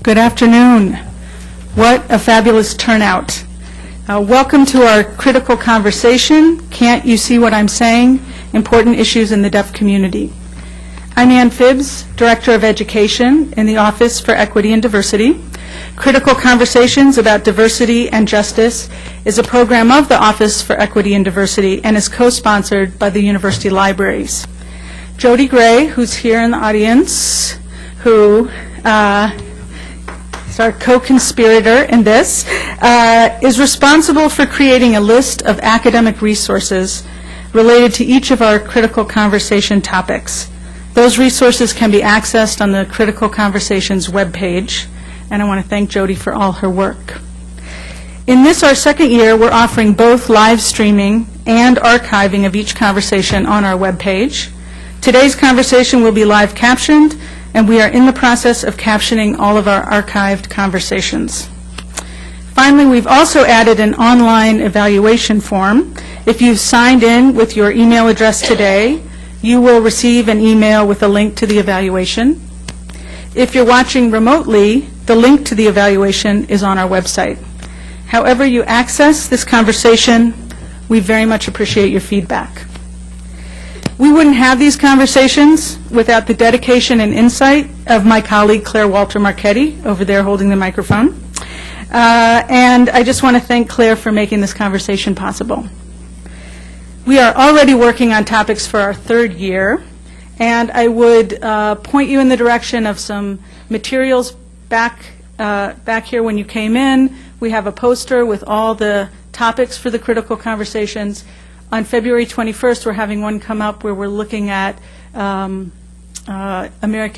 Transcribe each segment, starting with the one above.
Good afternoon. What a fabulous turnout. Welcome to our critical conversation, Can't You See What I'm Saying? Important Issues in the Deaf Community. I'm Ann Phibbs, Director of Education in the Office for Equity and Diversity. Critical Conversations about Diversity and Justice is a program of the Office for Equity and Diversity and is co-sponsored by the University Libraries. Jody Gray, who's here in the audience, who is our co-conspirator in this, is responsible for creating a list of academic resources related to each of our critical conversation topics. Those resources can be accessed on the Critical Conversations webpage, and I want to thank Jody for all her work. In this, our second year, we're offering both live streaming and archiving of each conversation on our webpage. Today's conversation will be live captioned, and we are in the process of captioning all of our archived conversations. Finally, we've also added an online evaluation form. If you've signed in with your email address today, you will receive an email with a link to the evaluation. If you're watching remotely, the link to the evaluation is on our website. However you access this conversation, we very much appreciate your feedback. We wouldn't have these conversations without the dedication and insight of my colleague Claire Walter Marchetti over there holding the microphone. And I just want to thank Claire for making this conversation possible. We are already working on topics for our third year, and I would point you in the direction of some materials back here when you came in. We have a poster with all the topics for the critical conversations. On February 21st, we're having one come up where we're looking at American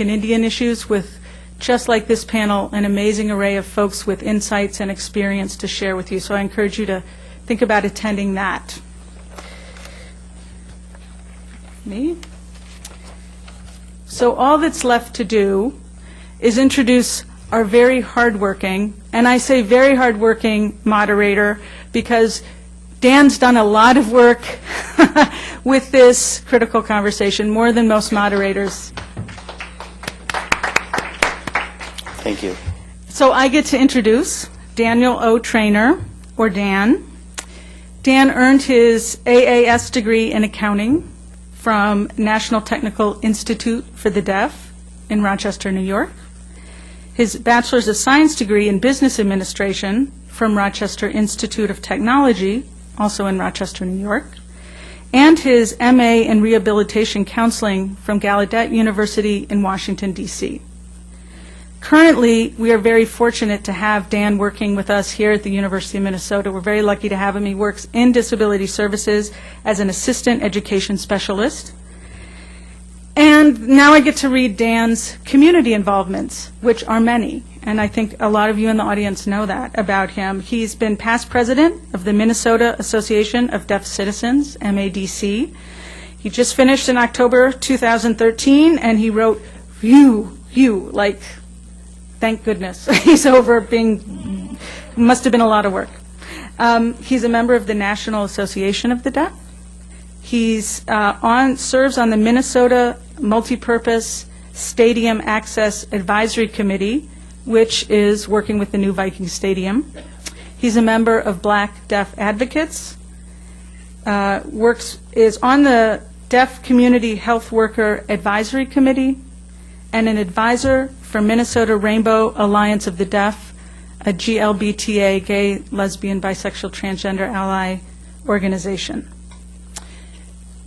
Indian issues with, just like this panel, an amazing array of folks with insights and experience to share with you. So I encourage you to think about attending that. So all that's left to do is introduce our very hardworking, and I say very hardworking moderator because Dan's done a lot of work with this critical conversation, more than most moderators. Thank you. So I get to introduce Daniel O. Traynor, or Dan. Dan earned his AAS degree in accounting from National Technical Institute for the Deaf in Rochester, New York. His Bachelor's of Science degree in Business Administration from Rochester Institute of Technology, also in Rochester, New York, and his MA in Rehabilitation Counseling from Gallaudet University in Washington, D.C. Currently, we are very fortunate to have Dan working with us here at the University of Minnesota. We're very lucky to have him. He works in disability services as an assistant education specialist. And now I get to read Dan's community involvements, which are many. And I think a lot of you in the audience know that about him. He's been past president of the Minnesota Association of Deaf Citizens, MADC. He just finished in October 2013, and he wrote, like, thank goodness. He's over being, must have been a lot of work. He's a member of the National Association of the Deaf. He's serves on the Minnesota Multipurpose Stadium Access Advisory Committee, which is working with the new Viking Stadium. He's a member of Black Deaf Advocates, is on the Deaf Community Health Worker Advisory Committee, and an advisor for Minnesota Rainbow Alliance of the Deaf, a GLBTA, gay, lesbian, bisexual, transgender ally organization.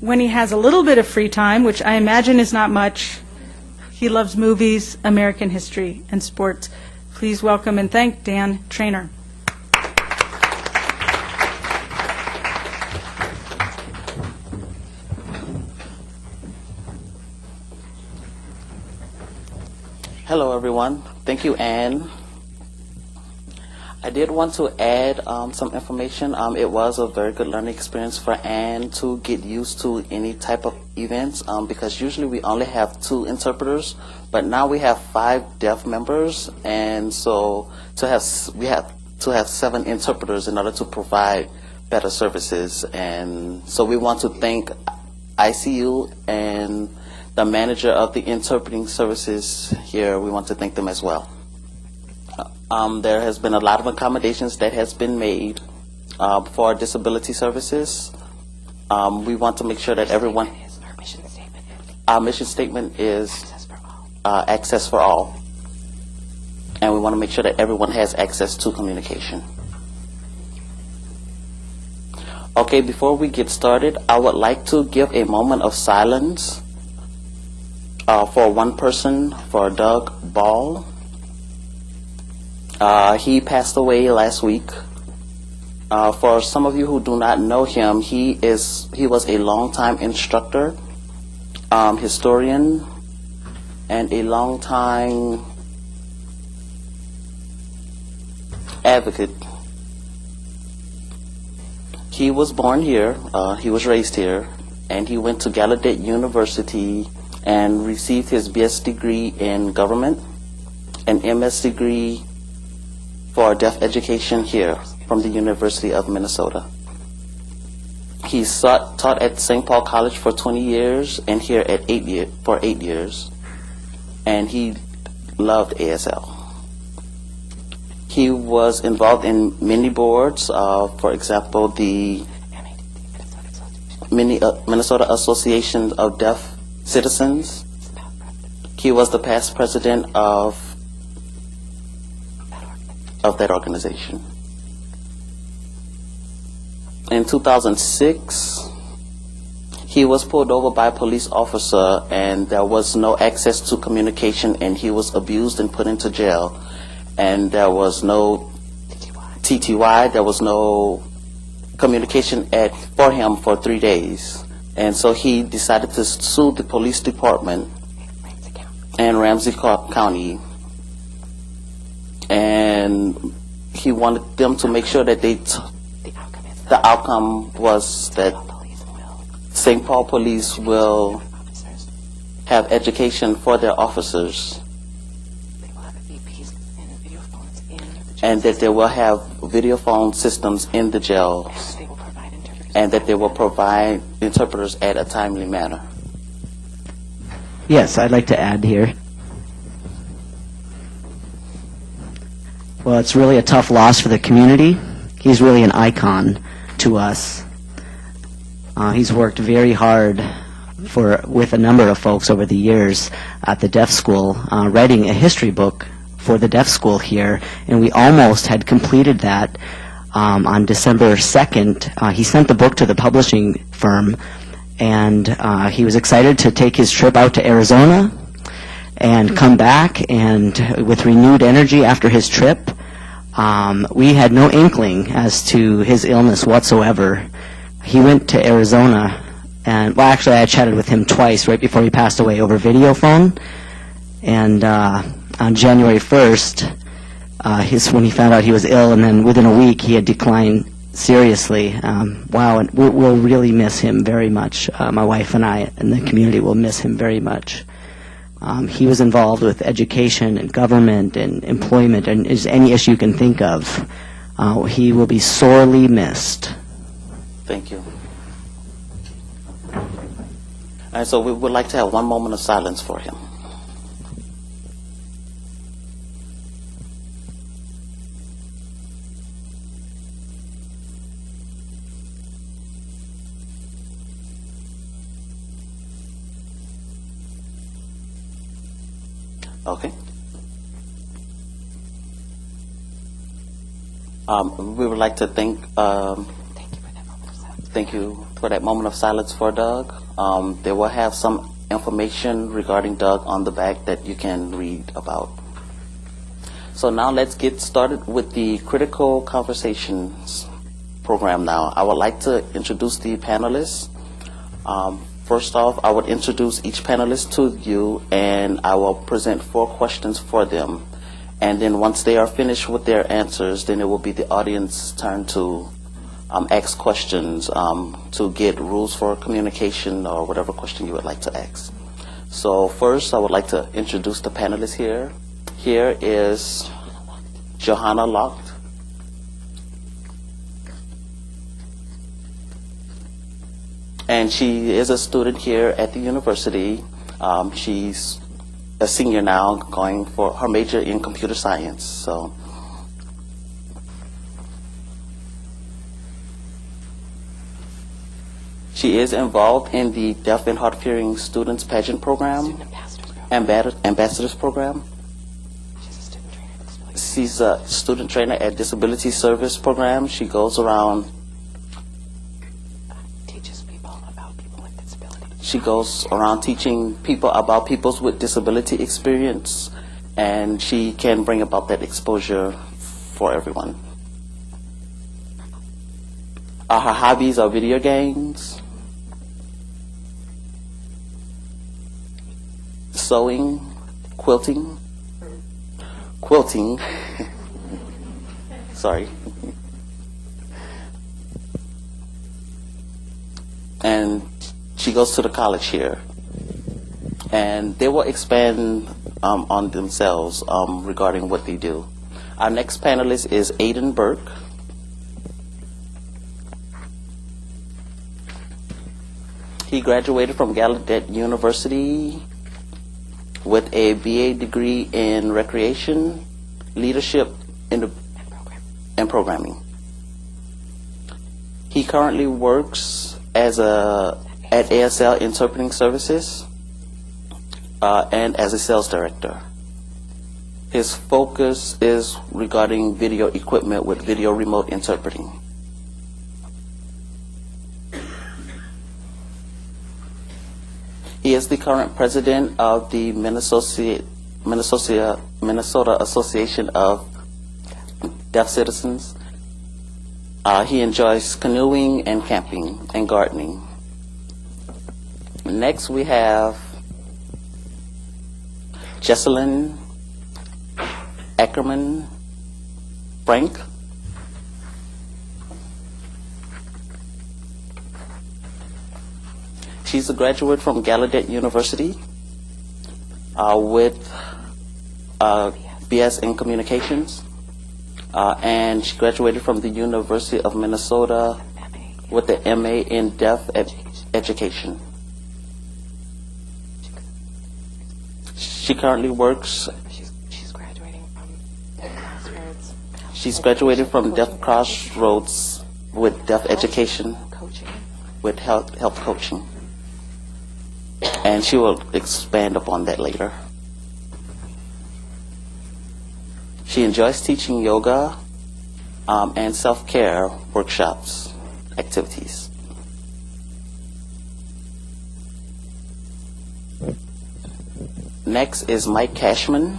When he has a little bit of free time, which I imagine is not much, he loves movies, American history, and sports. Please welcome and thank Dan Traynor. Hello, everyone. Thank you, Ann. I did want to add some information. It was a very good learning experience for Ann to get used to any type of events because usually we only have 2 interpreters, but now we have 5 deaf members, and so we have to have 7 interpreters in order to provide better services. And so we want to thank ICU and the manager of the interpreting services here. We want to thank them as well. There has been a lot of accommodations that has been made for disability services. We want to make sure that everyone. Our mission statement is access for all, and we want to make sure that everyone has access to communication. Okay, before we get started, I would like to give a moment of silence for one person, for Doug Ball. He passed away last week. For some of you who do not know him, he was a longtime instructor, historian, and a longtime advocate. He was born here, he was raised here, and he went to Gallaudet University and received his BS degree in government, an MS degree for deaf education here from the University of Minnesota. He taught at St. Paul College for 20 years and here at 8 years, and he loved ASL. He was involved in many boards, for example, the Minnesota Association of Deaf Citizens. He was the past president of that organization. In 2006, he was pulled over by a police officer, and there was no access to communication, and he was abused and put into jail. And there was no TTY, there was no communication for him for 3 days. And so he decided to sue the police department and Ramsey County. And he wanted them to make sure that the outcome was that St. Paul Police will have education for their officers, and that they will have video phone systems in the jails, and that they will provide interpreters at a timely manner. Yes, I'd like to add here. Well, it's really a tough loss for the community. He's really an icon to us. He's worked very hard with a number of folks over the years at the deaf school, writing a history book for the deaf school here, and we almost had completed that on December 2nd. He sent the book to the publishing firm, and he was excited to take his trip out to Arizona and come back, and with renewed energy after his trip. We had no inkling as to his illness whatsoever. He went to Arizona, and well, actually I chatted with him twice right before he passed away over video phone, and on January 1st, when he found out he was ill, and then within a week he had declined seriously. Wow, and we'll really miss him very much. My wife and I and the community will miss him very much. He was involved with education and government and employment and any issue you can think of. He will be sorely missed. Thank you. And so we would like to have one moment of silence for him. Okay. We would like to thank you for that moment of silence for Doug. They will have some information regarding Doug on the back that you can read about. So now let's get started with the Critical Conversations program now. I would like to introduce the panelists. First off, I would introduce each panelist to you, and I will present 4 questions for them. And then once they are finished with their answers, then it will be the audience's turn to ask questions to get rules for communication or whatever question you would like to ask. So first, I would like to introduce the panelists here. Here is Johanna Locht. And she is a student here at the university. She's a senior now, going for her major in computer science. So She is involved in the Deaf and Hard of Hearing Students Pageant Program, Ambassadors Program. She's a student trainer at Disability Service Program. She goes around. Teaches people about people with disabilities. She goes around teaching people about people with disability experience, and she can bring about that exposure for everyone. Her hobbies are video games, sewing, quilting, sorry, and she goes to the college here, and they will expand on themselves regarding what they do. Our next panelist is Aiden Burke. He graduated from Gallaudet University with a BA degree in recreation, leadership, and programming. He currently works at ASL Interpreting Services and as a sales director. His focus is regarding video equipment with video remote interpreting. He is the current president of the Minnesota Association of Deaf Citizens. He enjoys canoeing and camping and gardening. Next we have Jesselyn Ackerman Frank. She's a graduate from Gallaudet University with BS in Communications, and she graduated from the University of Minnesota with the MA in Deaf Education. She currently works. She's graduating from Deaf Crossroads. She's graduated from Deaf Crossroads with Deaf Education, Coaching. with health coaching. And she will expand upon that later. She enjoys teaching yoga and self-care workshops, activities. Next is Mike Cashman.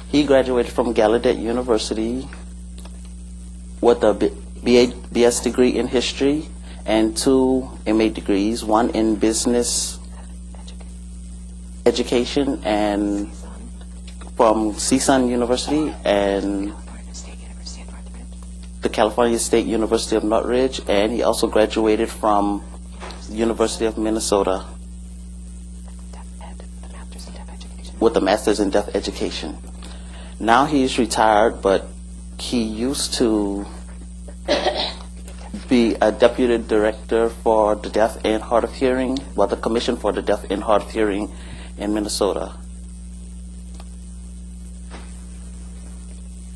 He graduated from Gallaudet University with a BS degree in history and 2 MA degrees, one in business education and from CSUN University and the California State University of Northridge, and he also graduated from University of Minnesota with a master's in deaf education. Now he's retired, but he used to be a deputy director for the Deaf and Hard of Hearing, well, the Commission for the Deaf and Hard of Hearing in Minnesota.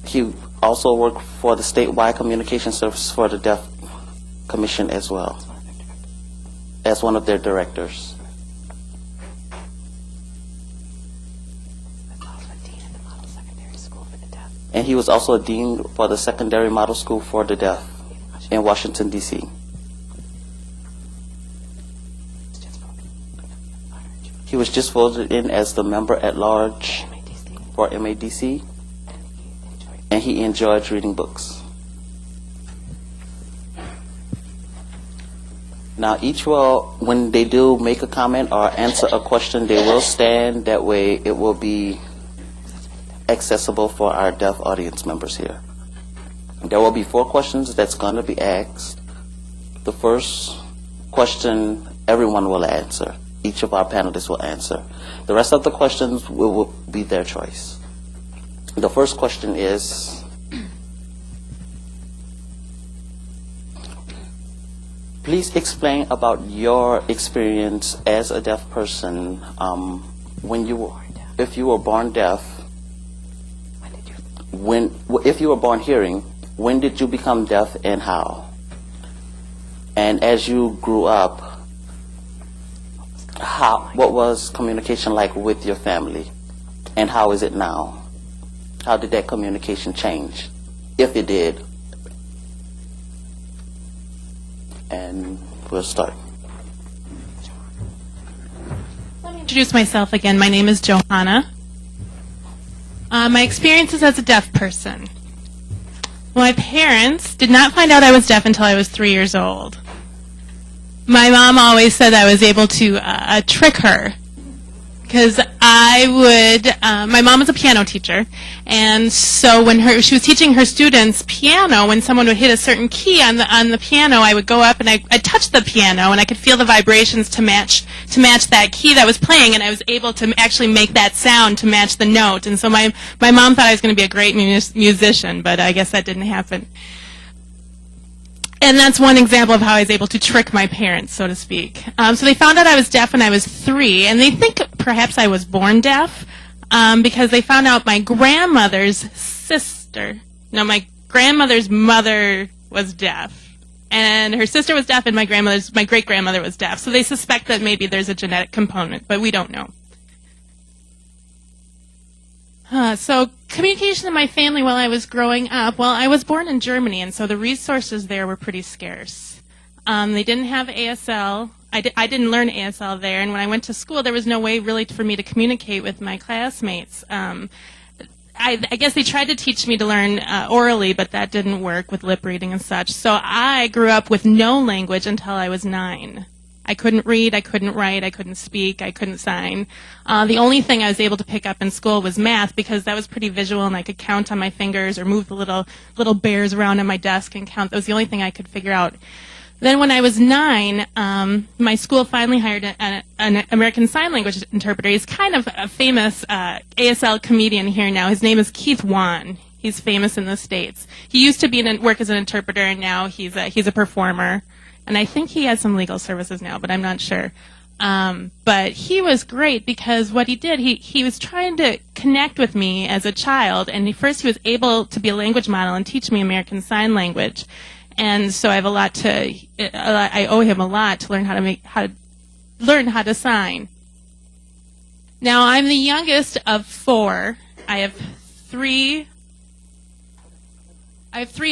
He also worked for the statewide communication service for the Deaf Commission as well, as one of their directors. And he was also a dean for the Secondary Model School for the Deaf in Washington, D.C. He was just voted in as the member at large for MADC, and he enjoyed reading books. Now, each will, when they do make a comment or answer a question, they will stand. That way, it will be accessible for our deaf audience members here. There will be 4 questions that's going to be asked. The first question, everyone will answer. Each of our panelists will answer. The rest of the questions will be their choice. The first question is, please explain about your experience as a deaf person if you were born deaf. if you were born hearing, when did you become deaf and how? And as you grew up, what was communication like with your family? And how is it now? How did that communication change, if it did? And we'll start. Let me introduce myself again. My name is Johanna. My experiences as a deaf person. My parents did not find out I was deaf until I was 3 years old. My mom always said I was able to trick her, because my mom was a piano teacher, and so when she was teaching her students piano, when someone would hit a certain key on the piano, I would go up and I'd touch the piano, and I could feel the vibrations to match that key that was playing, and I was able to actually make that sound to match the note. And so my mom thought I was going to be a great musician, but I guess that didn't happen. And that's one example of how I was able to trick my parents, so to speak. So they found out I was deaf when I was 3, and they think perhaps I was born deaf because they found out my grandmother's mother was deaf. And her sister was deaf, and my great-grandmother was deaf. So they suspect that maybe there's a genetic component, but we don't know. So communication in my family while I was growing up, well, I was born in Germany, and so the resources there were pretty scarce. They didn't have ASL. I didn't learn ASL there, and when I went to school, there was no way really for me to communicate with my classmates. I guess they tried to teach me to learn orally, but that didn't work with lip reading and such. So I grew up with no language until I was 9. I couldn't read, I couldn't write, I couldn't speak, I couldn't sign. The only thing I was able to pick up in school was math, because that was pretty visual, and I could count on my fingers or move the little bears around on my desk and count. That was the only thing I could figure out. Then when I was 9, my school finally hired an American Sign Language interpreter. He's kind of a famous ASL comedian here now. His name is Keith Wan. He's famous in the States. He used to work as an interpreter, and now he's a performer. And I think he has some legal services now, but I'm not sure. But he was great, because what he did, he was trying to connect with me as a child, and first he was able to be a language model and teach me American Sign Language. And so I have I owe him a lot to learn how to sign. Now, I'm the youngest of 4. I have three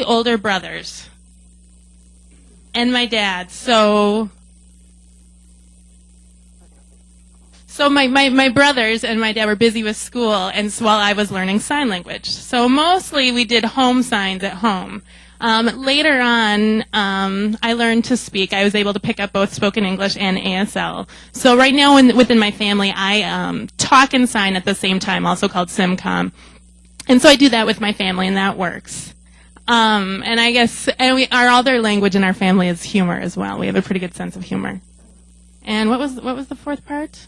older brothers. And my dad. So my brothers and my dad were busy with school, and so while I was learning sign language. So mostly we did home signs at home. Later on, I learned to speak. I was able to pick up both spoken English and ASL. So right now within my family, I talk and sign at the same time, also called SimCom. And so I do that with my family, and that works. And I guess our other language in our family is humor as well. We have a pretty good sense of humor. And what was the fourth part?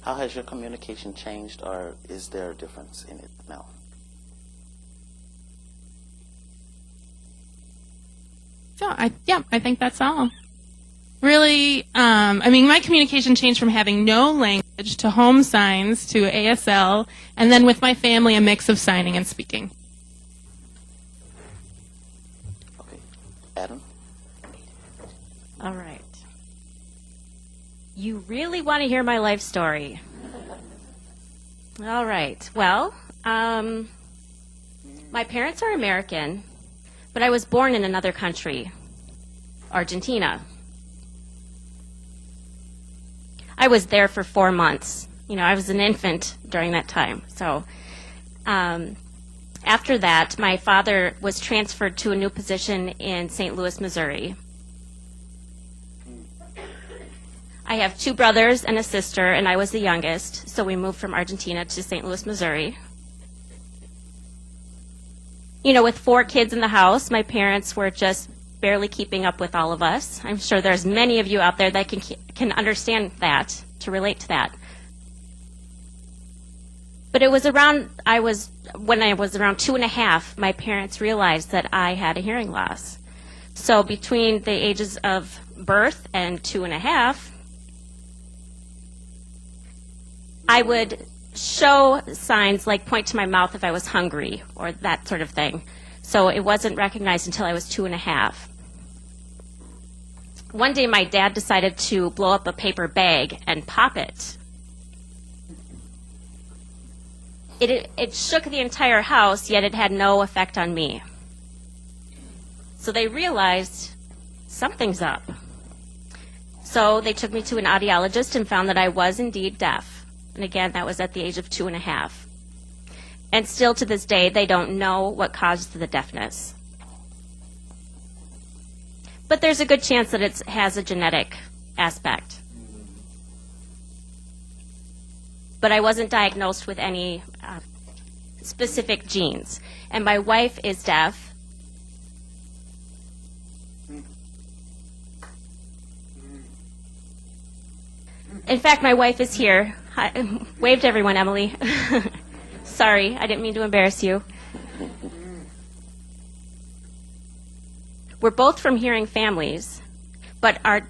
How has your communication changed, or is there a difference in it now? So I think that's all. Really, my communication changed from having no language to home signs to ASL, and then with my family, a mix of signing and speaking. Okay. Adam? All right. You really want to hear my life story. All right. Well, my parents are American, but I was born in another country, Argentina. I was there for 4 months. I was an infant during that time. So after that, my father was transferred to a new position in St. Louis, Missouri. I have 2 brothers and a sister, and I was the youngest, so we moved from Argentina to St. Louis, Missouri. With 4 kids in the house, my parents were just barely keeping up with all of us. I'm sure there's many of you out there that can understand that, to relate to that. But it was when I was around 2.5, my parents realized that I had a hearing loss. So between the ages of birth and 2.5, I would show signs like point to my mouth if I was hungry or that sort of thing. So it wasn't recognized until I was 2.5. One day my dad decided to blow up a paper bag and pop it. It shook the entire house, yet it had no effect on me. So they realized something's up. So they took me to an audiologist and found that I was indeed deaf. And again, that was at the age of 2.5. And still to this day, they don't know what caused the deafness. But there's a good chance that it has a genetic aspect. But I wasn't diagnosed with any specific genes. And my wife is deaf. In fact, my wife is here. Hi, wave to everyone, Emily. Sorry, I didn't mean to embarrass you. We're both from hearing families, but our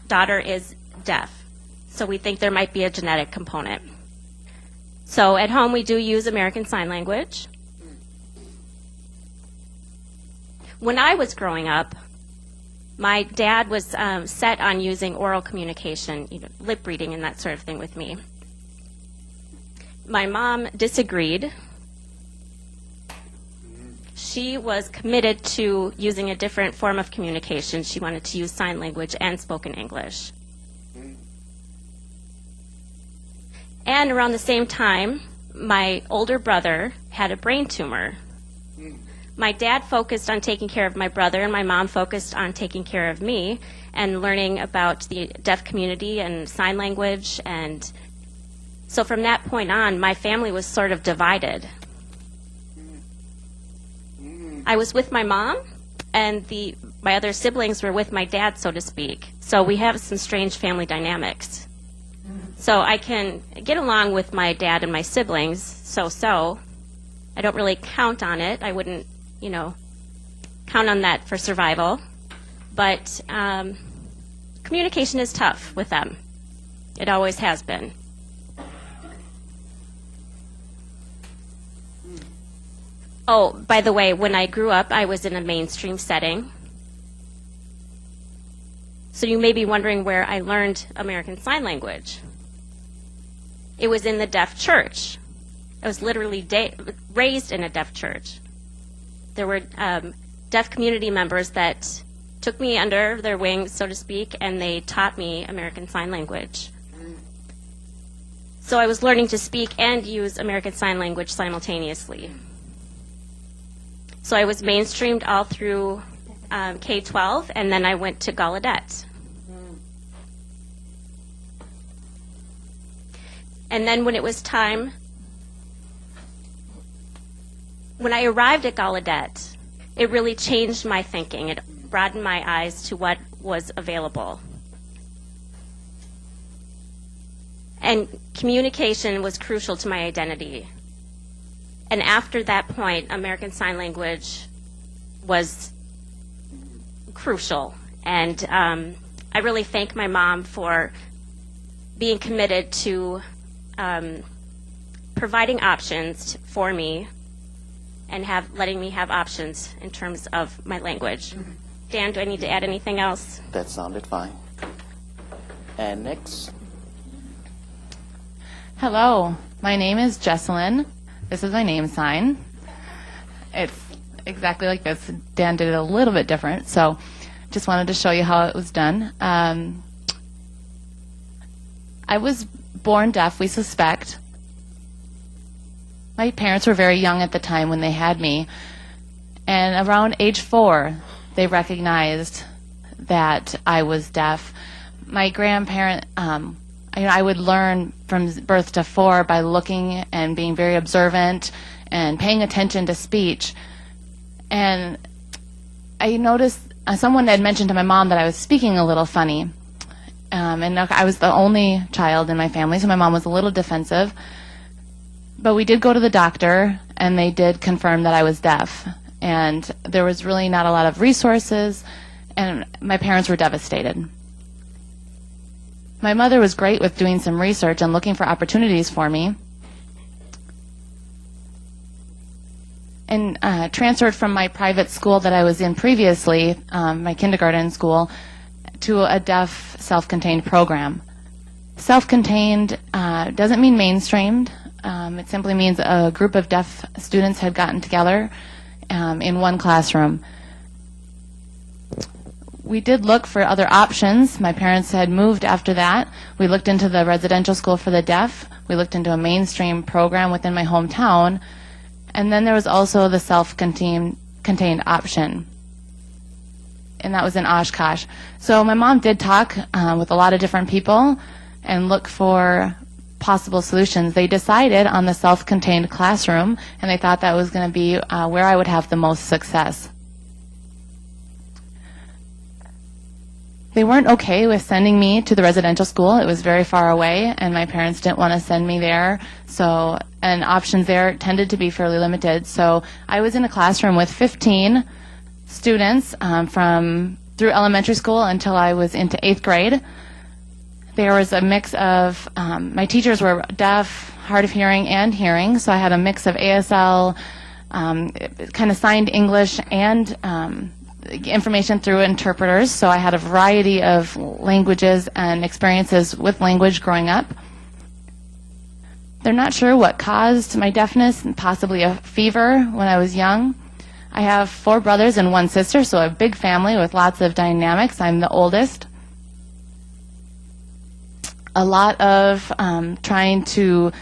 daughter is deaf. So we think there might be a genetic component. So at home we do use American Sign Language. When I was growing up, my dad was set on using oral communication, lip reading and that sort of thing with me. My mom disagreed. She was committed to using a different form of communication. She wanted to use sign language and spoken English. And around the same time, my older brother had a brain tumor. My dad focused on taking care of my brother, and my mom focused on taking care of me and learning about the deaf community and sign language. And so from that point on, my family was sort of divided. I was with my mom, and my other siblings were with my dad, so to speak. So we have some strange family dynamics. So I can get along with my dad and my siblings, so. I don't really count on it. I wouldn't, count on that for survival. But communication is tough with them. It always has been. Oh, by the way, when I grew up, I was in a mainstream setting. So you may be wondering where I learned American Sign Language. It was in the deaf church. I was literally raised in a deaf church. There were deaf community members that took me under their wings, so to speak, and they taught me American Sign Language. So I was learning to speak and use American Sign Language simultaneously. So I was mainstreamed all through K-12, and then I went to Gallaudet. And then when it was time, when I arrived at Gallaudet, it really changed my thinking. It broadened my eyes to what was available. And communication was crucial to my identity. And after that point, American Sign Language was crucial. And I really thank my mom for being committed to providing options for me and letting me have options in terms of my language. Dan, do I need to add anything else? That sounded fine. And next. Hello, my name is Jesselyn. This is my name sign. It's exactly like this. Dan did it a little bit different, so just wanted to show you how it was done. I was born deaf, we suspect. My parents were very young at the time when they had me, and around age 4, they recognized that I was deaf. My grandparent, I would learn from birth to 4 by looking and being very observant and paying attention to speech. And I noticed someone had mentioned to my mom that I was speaking a little funny. And I was the only child in my family, so my mom was a little defensive. But we did go to the doctor, and they did confirm that I was deaf. And there was really not a lot of resources, and my parents were devastated. My mother was great with doing some research and looking for opportunities for me. and transferred from my private school that I was in previously, my kindergarten school, to a deaf self-contained program. Self-contained doesn't mean mainstreamed. It simply means a group of deaf students had gotten together in one classroom. We did look for other options. My parents had moved after that. We looked into the residential school for the deaf. We looked into a mainstream program within my hometown. And then there was also the self-contained option. And that was in Oshkosh. So my mom did talk with a lot of different people and look for possible solutions. They decided on the self-contained classroom, and they thought that was going to be where I would have the most success. They weren't okay with sending me to the residential school. It was very far away, and my parents didn't want to send me there. So, and options there tended to be fairly limited. So I was in a classroom with 15 students through elementary school until I was into 8th grade. There was a mix of, my teachers were deaf, hard of hearing, and hearing, so I had a mix of ASL, kind of signed English, and information through interpreters, so I had a variety of languages and experiences with language growing up. They're not sure what caused my deafness, and possibly a fever when I was young. I have 4 brothers and 1 sister, so a big family with lots of dynamics. I'm the oldest. A lot of trying to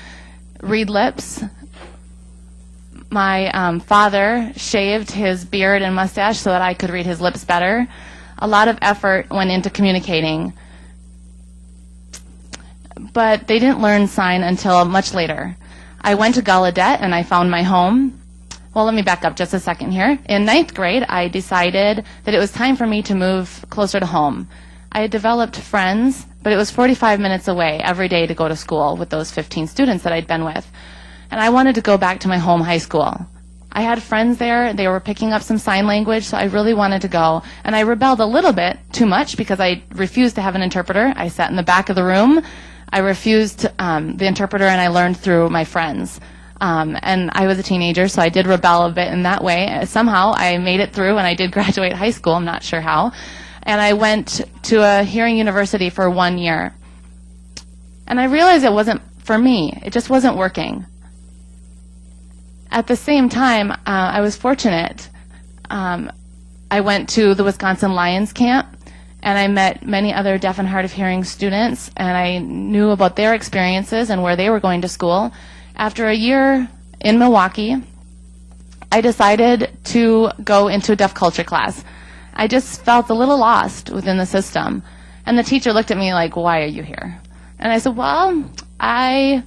read lips. My father shaved his beard and mustache so that I could read his lips better. A lot of effort went into communicating. But they didn't learn sign until much later. I went to Gallaudet and I found my home. Well, let me back up just a second here. In 9th grade, I decided that it was time for me to move closer to home. I had developed friends, but it was 45 minutes away every day to go to school with those 15 students that I'd been with. And I wanted to go back to my home high school. I had friends there. They were picking up some sign language, so I really wanted to go. And I rebelled a little bit too much because I refused to have an interpreter. I sat in the back of the room. I refused the interpreter, and I learned through my friends. And I was a teenager, so I did rebel a bit in that way. Somehow I made it through, and I did graduate high school. I'm not sure how. And I went to a hearing university for 1 year. And I realized it wasn't for me. It just wasn't working. At the same time, I was fortunate. I went to the Wisconsin Lions Camp, and I met many other deaf and hard of hearing students, and I knew about their experiences and where they were going to school. After a year in Milwaukee, I decided to go into a deaf culture class. I just felt a little lost within the system. And the teacher looked at me like, "Why are you here?" And I said, "Well, I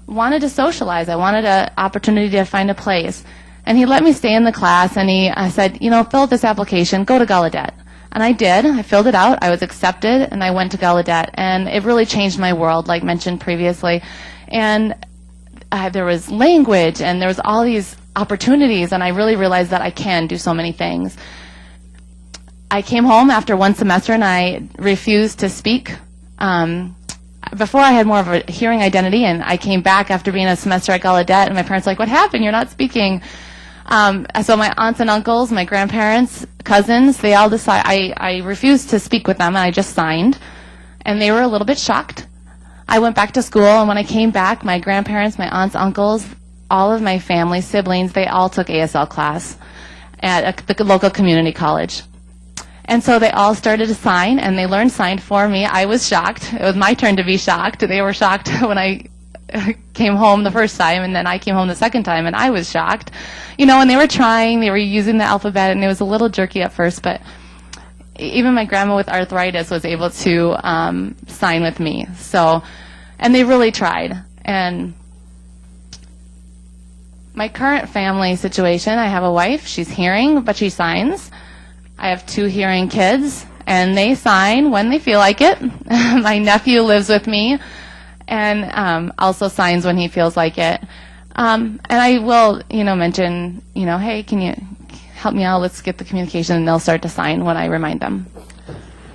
wanted to socialize. I wanted an opportunity to find a place." And he let me stay in the class, and he said, "Fill out this application, go to Gallaudet." And I did. I filled it out. I was accepted, and I went to Gallaudet. And it really changed my world, like mentioned previously. And there was language, and there was all these opportunities, and I really realized that I can do so many things. I came home after 1 semester, and I refused to speak. Before, I had more of a hearing identity, and I came back after being a semester at Gallaudet, and my parents were like, "What happened? You're not speaking." So my aunts and uncles, my grandparents, cousins, they all decided, I refused to speak with them, and I just signed. And they were a little bit shocked. I went back to school, and when I came back, my grandparents, my aunts, uncles, all of my family, siblings, they all took ASL class at the local community college. And so they all started to sign, and they learned sign for me. I was shocked. It was my turn to be shocked. They were shocked when I came home the first time, and then I came home the second time, and I was shocked. And they were trying, they were using the alphabet, and it was a little jerky at first, but even my grandma with arthritis was able to sign with me. So, and they really tried. And my current family situation, I have a wife. She's hearing, but she signs. I have 2 hearing kids, and they sign when they feel like it. My nephew lives with me, and also signs when he feels like it. And I will, mention, "Hey, can you help me out? Let's get the communication," and they'll start to sign when I remind them.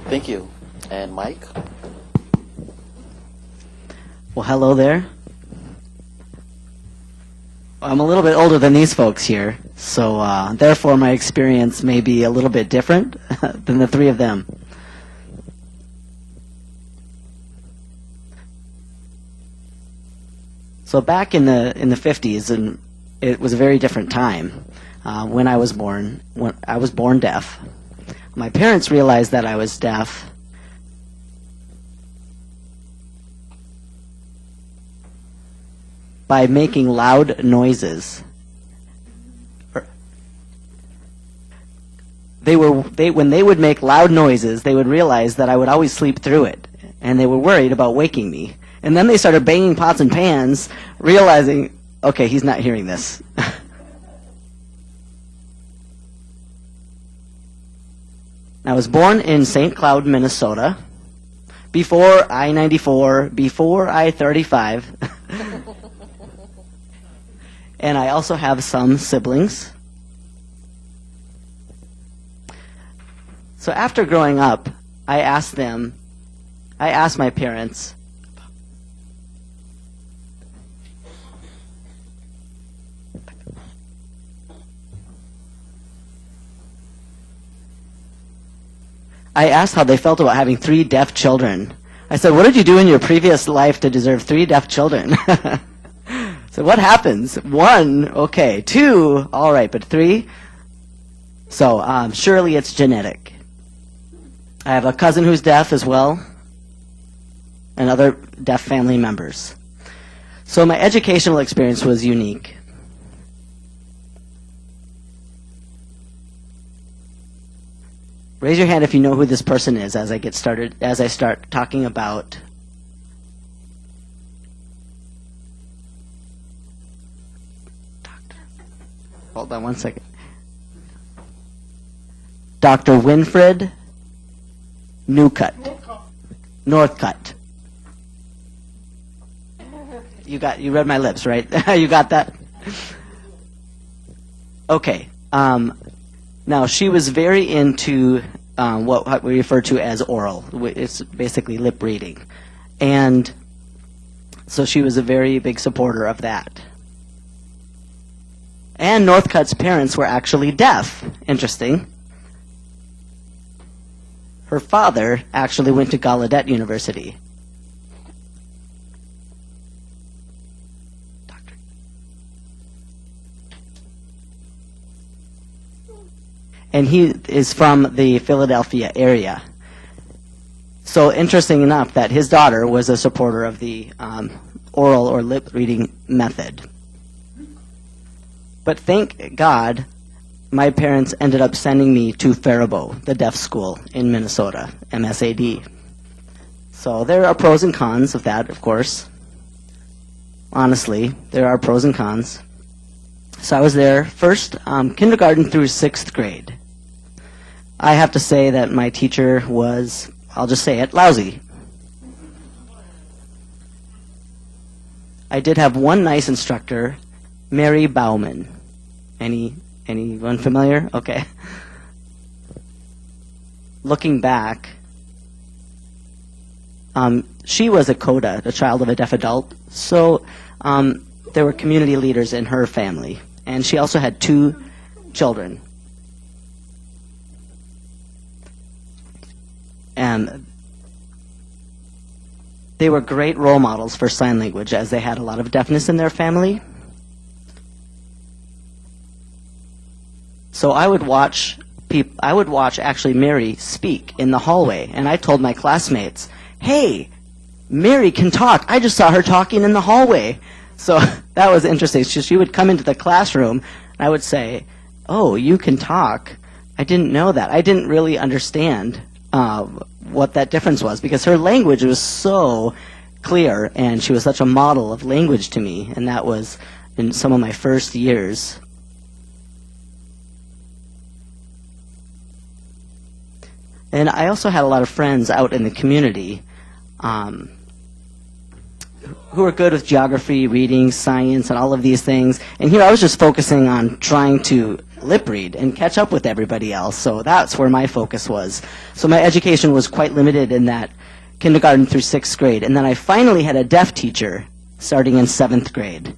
Thank you. And Mike? Well, hello there. I'm a little bit older than these folks here, so therefore my experience may be a little bit different than the three of them. So back in the 50s, and it was a very different time when I was born. When I was born deaf, my parents realized that I was deaf by making loud noises. When they would make loud noises, they would realize that I would always sleep through it, and they were worried about waking me. And then they started banging pots and pans, realizing, okay, he's not hearing this. I was born in St. Cloud, Minnesota, before I-94, before I-35. And I also have some siblings. So after growing up, I asked my parents, how they felt about having 3 deaf children. I said, what did you do in your previous life to deserve 3 deaf children? So what happens? 1, okay. 2, all right, but 3? So surely it's genetic. I have a cousin who's deaf as well, and other deaf family members. So my educational experience was unique. Raise your hand if you know who this person is as I start talking about hold on one second. Dr. Winfred Northcutt. You read my lips, right? You got that? Okay. Now, she was very into what we refer to as oral. It's basically lip reading. And so she was a very big supporter of that. And Northcutt's parents were actually deaf. Interesting. Her father actually went to Gallaudet University. And he is from the Philadelphia area. So interesting enough that his daughter was a supporter of the oral or lip reading method. But thank God, my parents ended up sending me to Faribault, the deaf school in Minnesota, MSAD. So there are pros and cons of that, of course. Honestly, there are pros and cons. So I was there first, kindergarten through 6th grade. I have to say that my teacher was, I'll just say it, lousy. I did have one nice instructor, Mary Bauman. Anyone familiar? Okay. Looking back, she was a CODA, a child of a deaf adult, so there were community leaders in her family, and she also had 2 children. And they were great role models for sign language, as they had a lot of deafness in their family. So I would watch actually Mary speak in the hallway, and I told my classmates, hey, Mary can talk. I just saw her talking in the hallway. So that was interesting. She would come into the classroom, and I would say, oh, you can talk. I didn't know that. I didn't really understand what that difference was, because her language was so clear, and she was such a model of language to me, and that was in some of my first years. And I also had a lot of friends out in the community who were good with geography, reading, science, and all of these things. And here I was just focusing on trying to lip read and catch up with everybody else. So that's where my focus was. So my education was quite limited in that kindergarten through 6th grade. And then I finally had a deaf teacher starting in 7th grade.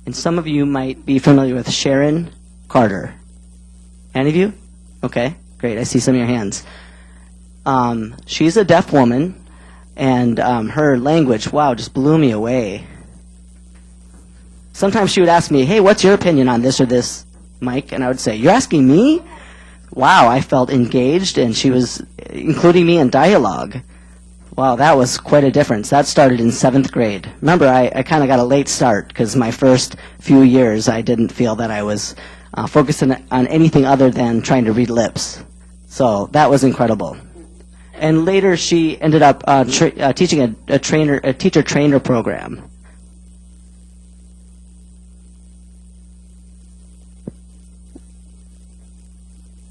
And some of you might be familiar with Sharon Carter. Any of you? Okay, great. I see some of your hands. She's a deaf woman, and her language, wow, just blew me away. Sometimes she would ask me, hey, what's your opinion on this or this, Mike? And I would say, you're asking me? Wow, I felt engaged, and she was including me in dialogue. Wow, that was quite a difference. That started in 7th grade. Remember, I kind of got a late start because my first few years I didn't feel that I was focusing on anything other than trying to read lips. So that was incredible. And later she ended up teaching a teacher-trainer program.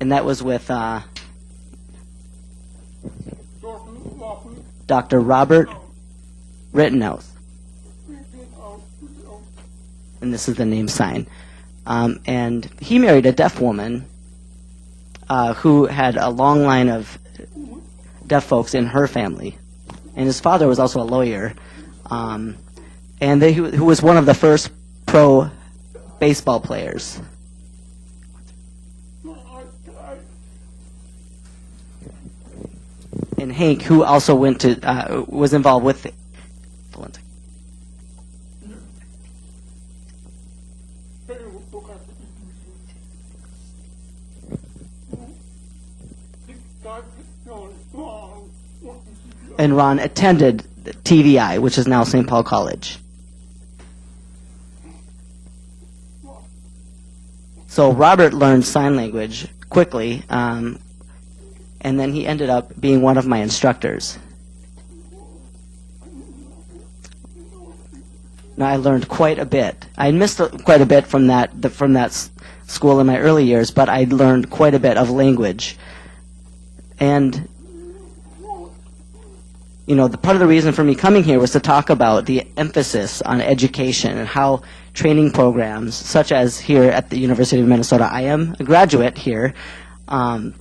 And that was with Dr. Robert Rittenhouse. And this is the name sign. And he married a deaf woman who had a long line of deaf folks in her family. And his father was also a lawyer. And who was one of the first pro baseball players. And Hank, who also went to, was involved with the, and Ron attended TVI, which is now St. Paul College. So Robert learned sign language quickly, and then he ended up being one of my instructors. Now, I learned quite a bit. I missed quite a bit from that school in my early years, but I learned quite a bit of language. And you know, part of the reason for me coming here was to talk about the emphasis on education and how training programs, such as here at the University of Minnesota, I am a graduate here, and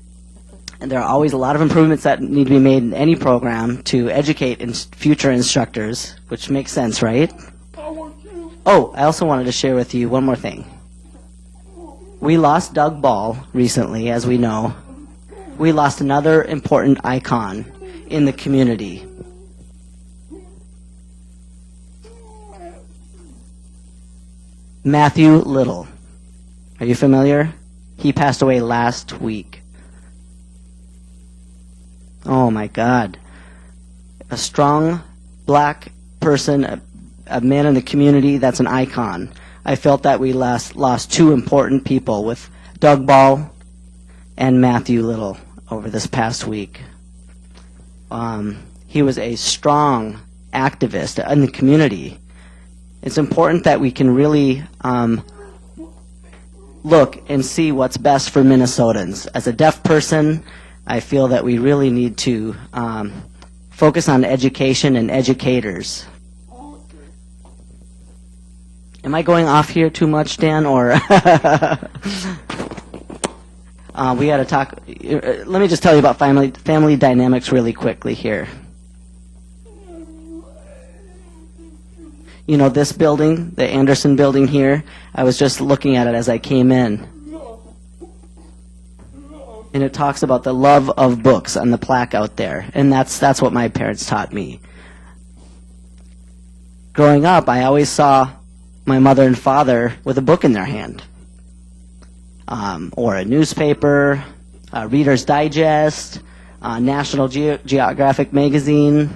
there are always a lot of improvements that need to be made in any program to educate future instructors, which makes sense, right? Oh, I also wanted to share with you one more thing. We lost Doug Ball recently, as we know. We lost another important icon in the community. Matthew Little. Are you familiar? He passed away last week. Oh my God. A strong black person, a man in the community that's an icon. I felt that we lost two important people with Doug Ball and Matthew Little over this past week. He was a strong activist in the community. It's important that we can really look and see what's best for Minnesotans. As a deaf person, I feel that we really need to focus on education and educators. Am I going off here too much, Dan, or we got to talk? Let me just tell you about family dynamics really quickly here. You know, this building, the Anderson building here, I was just looking at it as I came in. And it talks about the love of books on the plaque out there. And that's what my parents taught me. Growing up, I always saw my mother and father with a book in their hand. Or a newspaper, Reader's Digest, National Geographic magazine.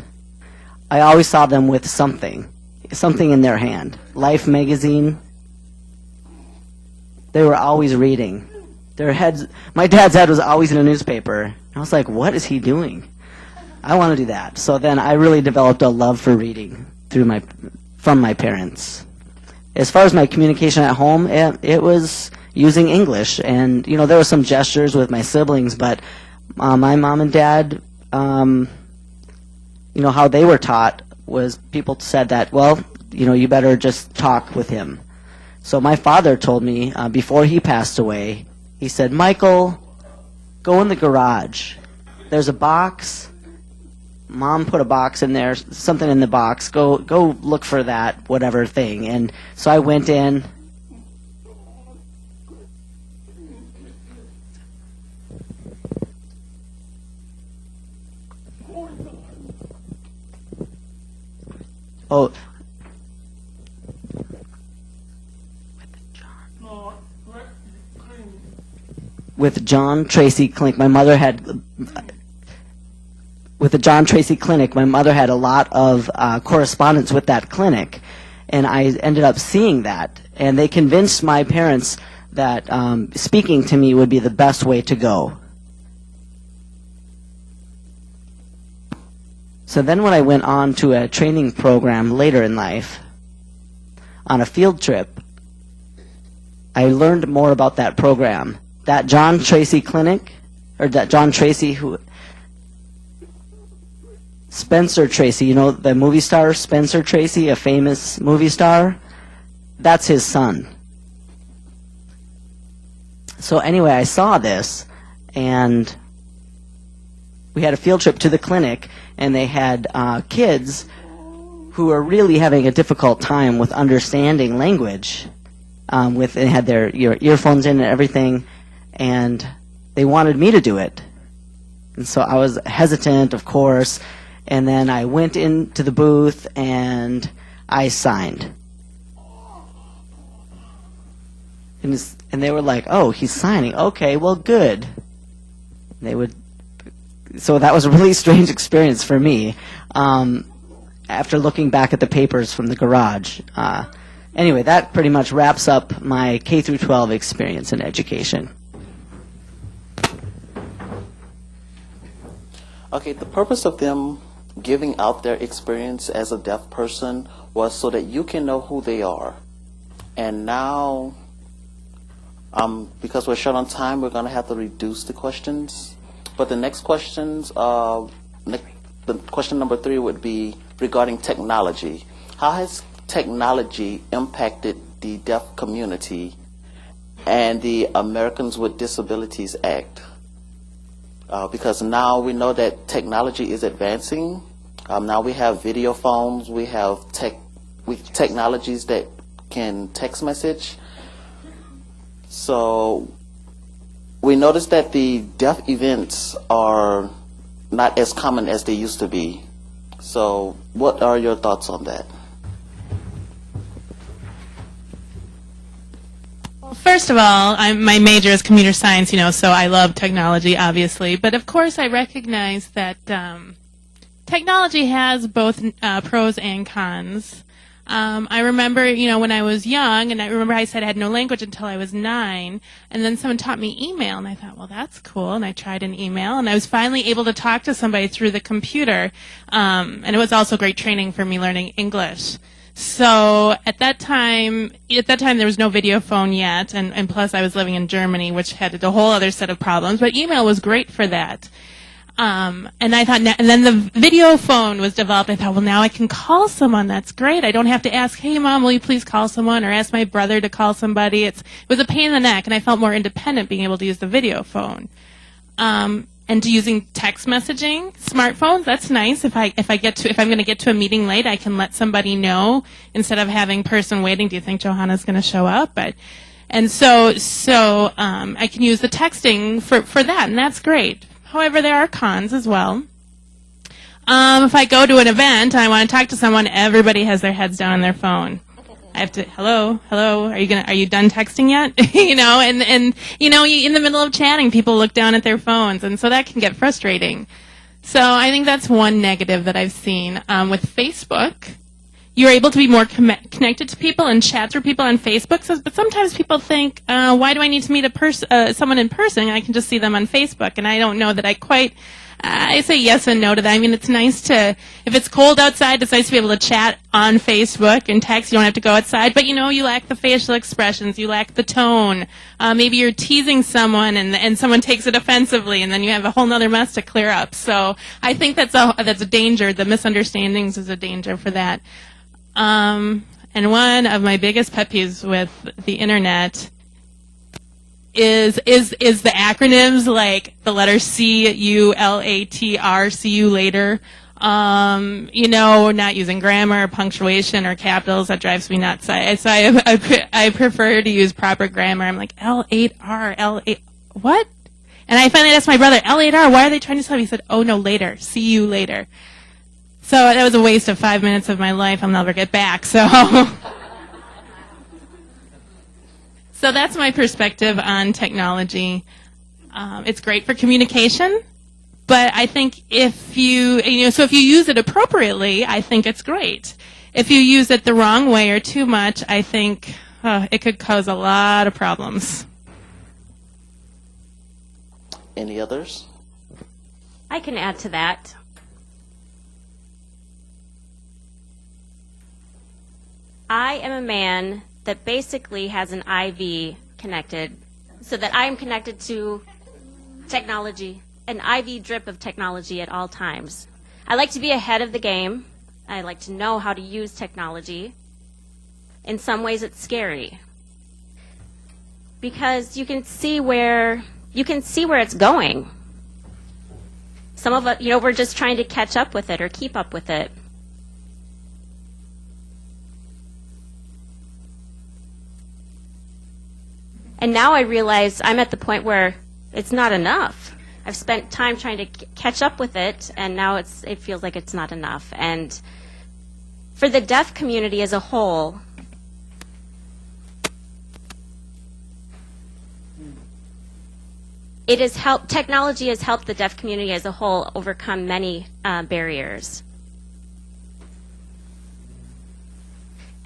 I always saw them with something in their hand. Life magazine. They were always reading. My dad's head was always in a newspaper. I was like, what is he doing? I want to do that. So then I really developed a love for reading from my parents. As far as my communication at home, it was using English. And, you know, there were some gestures with my siblings, but my mom and dad, you know, how they were taught was people said that, well, you know, you better just talk with him. So my father told me before he passed away, he said, Michael, go in the garage. There's a box. Mom put a box in there, something in the box. Go look for that whatever thing. And so I went in. Oh. With John Tracy Clinic, my mother had. With the John Tracy Clinic, my mother had a lot of correspondence with that clinic, and I ended up seeing that. And they convinced my parents that speaking to me would be the best way to go. So then when I went on to a training program later in life, on a field trip, I learned more about that program. That John Tracy Clinic, or that John Tracy, Spencer Tracy, you know the movie star Spencer Tracy, a famous movie star? That's his son. So anyway, I saw this, and we had a field trip to the clinic, and they had kids who were really having a difficult time with understanding language. They had their earphones in and everything, and they wanted me to do it. And so I was hesitant, of course, and then I went into the booth and I signed. And they were like, "Oh, he's signing. Okay, well, good." So that was a really strange experience for me. After looking back at the papers from the garage. Anyway, that pretty much wraps up my K through 12 experience in education. Okay, the purpose of them giving out their experience as a deaf person was so that you can know who they are. And now, because we're short on time, we're going to have to reduce the questions. But the next questions, the question number 3 would be regarding technology. How has technology impacted the deaf community and the Americans with Disabilities Act? Because now we know that technology is advancing. Now we have video phones, we have technologies that can text message. So we noticed that the deaf events are not as common as they used to be. So what are your thoughts on that? First of all, my major is computer science, so I love technology, obviously. But of course, I recognize that technology has both pros and cons. I remember, when I was young, and I remember I said I had no language until I was 9, and then someone taught me email, and I thought, well, that's cool, and I tried an email, and I was finally able to talk to somebody through the computer, and it was also great training for me learning English. So at that time there was no video phone yet, and plus I was living in Germany, which had a whole other set of problems, but email was great for that. And I thought, and then the video phone was developed. I thought, well, now I can call someone. That's great. I don't have to ask, hey, Mom, will you please call someone, or ask my brother to call somebody. It was a pain in the neck, and I felt more independent being able to use the video phone. And using text messaging, smartphones, that's nice. If I'm going to get to a meeting late, I can let somebody know instead of having person waiting. Do you think Johanna's going to show up? So I can use the texting for that, and that's great. However, there are cons as well. If I go to an event and I want to talk to someone, everybody has their heads down on their phone. I have to, hello, are you done texting yet? And in the middle of chatting, people look down at their phones, and so that can get frustrating. So I think that's one negative that I've seen. With Facebook, you're able to be more connected to people and chat through people on Facebook, but sometimes people think, why do I need to meet someone in person? I can just see them on Facebook, and I don't know that I say yes and no to that. I mean, it's nice if it's cold outside, it's nice to be able to chat on Facebook and text. You don't have to go outside, but you lack the facial expressions, you lack the tone. Maybe you're teasing someone and someone takes it offensively, and then you have a whole nother mess to clear up. So I think that's a danger. The misunderstandings is a danger for that. And one of my biggest pet peeves with the internet is the acronyms, like the letter CULATR, see you later. Not using grammar, punctuation, or capitals. That drives me nuts. I prefer to use proper grammar. I'm like, L8R, L8, what? And I finally asked my brother, L8R, why are they trying to stop? He said, oh, no, later. See you later. So that was a waste of 5 minutes of my life I'll never get back. So that's my perspective on technology. It's great for communication, but I think if you use it appropriately, I think it's great. If you use it the wrong way or too much, I think it could cause a lot of problems. Any others? I can add to that. I am a man that basically has an IV connected, so that I am connected to technology, an IV drip of technology at all times. I like to be ahead of the game. I like to know how to use technology. In some ways it's scary, because you can see where it's going. Some of us, we're just trying to catch up with it or keep up with it. And now I realize I'm at the point where it's not enough. I've spent time trying to catch up with it, and now it feels like it's not enough. And for the deaf community as a whole, technology has helped the deaf community as a whole overcome many barriers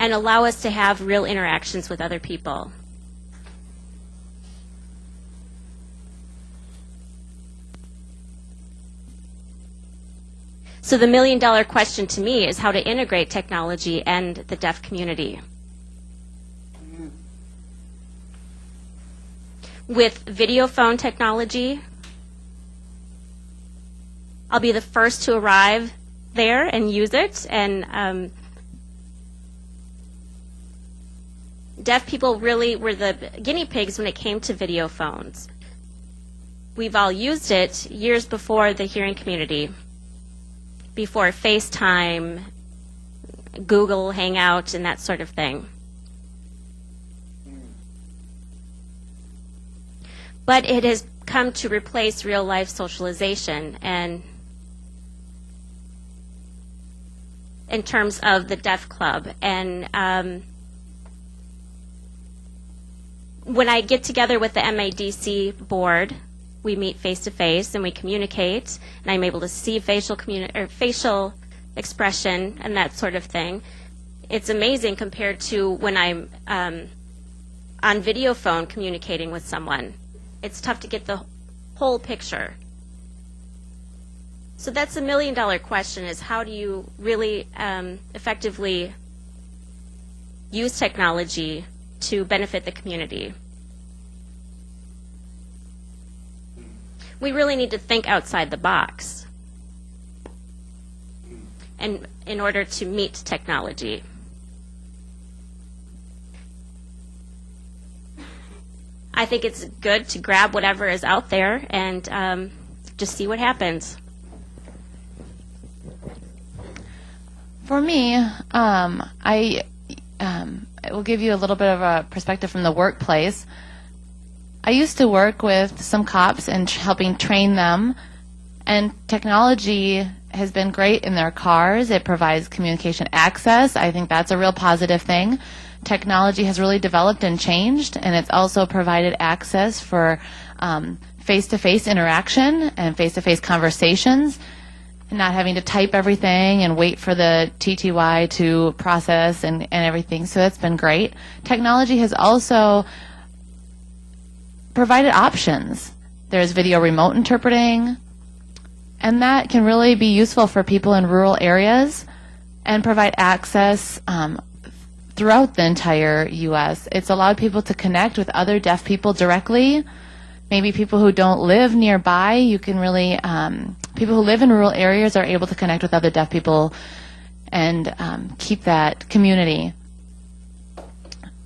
and allow us to have real interactions with other people. So the million-dollar question to me is how to integrate technology and the deaf community. With video phone technology, I'll be the first to arrive there and use it. And deaf people really were the guinea pigs when it came to video phones. We've all used it years before the hearing community, before FaceTime, Google Hangout, and that sort of thing. But it has come to replace real-life socialization, and in terms of the Deaf Club. And when I get together with the MADC board, we meet face-to-face and we communicate, and I'm able to see facial expression and that sort of thing. It's amazing compared to when I'm on video phone communicating with someone. It's tough to get the whole picture. So that's the million-dollar question, is how do you really effectively use technology to benefit the community? We really need to think outside the box and in order to meet technology. I think it's good to grab whatever is out there and just see what happens. For me, I will give you a little bit of a perspective from the workplace. I used to work with some cops and helping train them, and technology has been great in their cars. It provides communication access. I think that's a real positive thing. Technology has really developed and changed, and it's also provided access for face-to-face interaction and face-to-face conversations, and not having to type everything and wait for the TTY to process and everything. So that's been great. Technology has also provided options. There's video remote interpreting, and that can really be useful for people in rural areas and provide access throughout the entire U.S. It's allowed people to connect with other deaf people directly. Maybe people who don't live nearby, you can really, people who live in rural areas are able to connect with other deaf people and keep that community.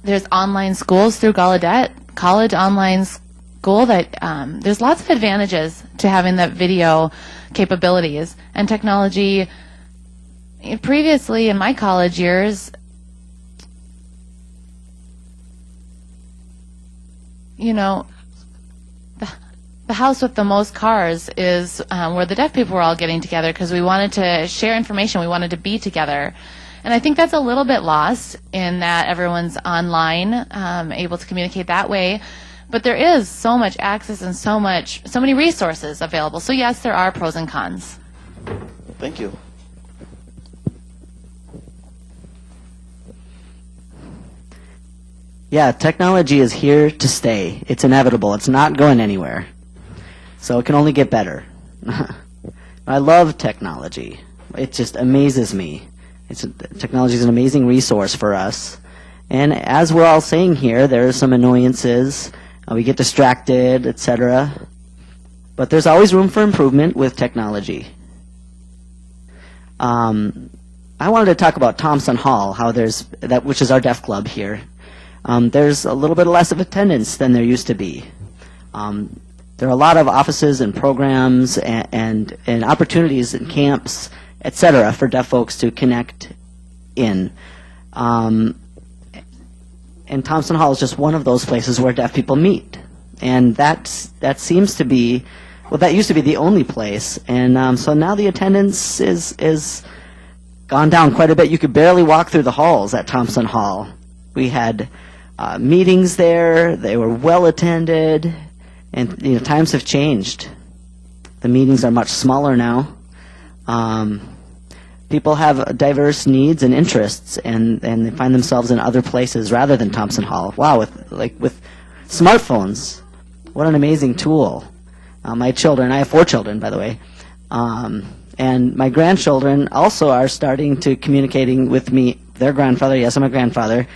There's online schools through Gallaudet, college online goal that there's lots of advantages to having the video capabilities and technology. Previously, in my college years, you know, the house with the most cars is where the deaf people were all getting together because we wanted to share information. We wanted to be together. And I think that's a little bit lost in that everyone's online, able to communicate that way. But there is so much access and so many resources available. So yes, there are pros and cons. Thank you. Yeah, technology is here to stay. It's inevitable. It's not going anywhere. So it can only get better. I love technology. It just amazes me. Technology is an amazing resource for us. And as we're all saying here, there are some annoyances. We get distracted, etc. But there's always room for improvement with technology. I wanted to talk about Thompson Hall, how there's that, which is our deaf club here. There's a little bit less of attendance than there used to be. There are a lot of offices and programs and opportunities and camps, etc., for deaf folks to connect in. And Thompson Hall is just one of those places where deaf people meet. And that seems to be, well, that used to be the only place. And so now the attendance is gone down quite a bit. You could barely walk through the halls at Thompson Hall. We had meetings there. They were well attended. And times have changed. The meetings are much smaller now. People have diverse needs and interests, and they find themselves in other places rather than Thompson Hall. Wow, with smartphones, what an amazing tool. My children, I have 4 children, by the way, and my grandchildren also are starting to communicating with me, their grandfather, yes, I'm a grandfather,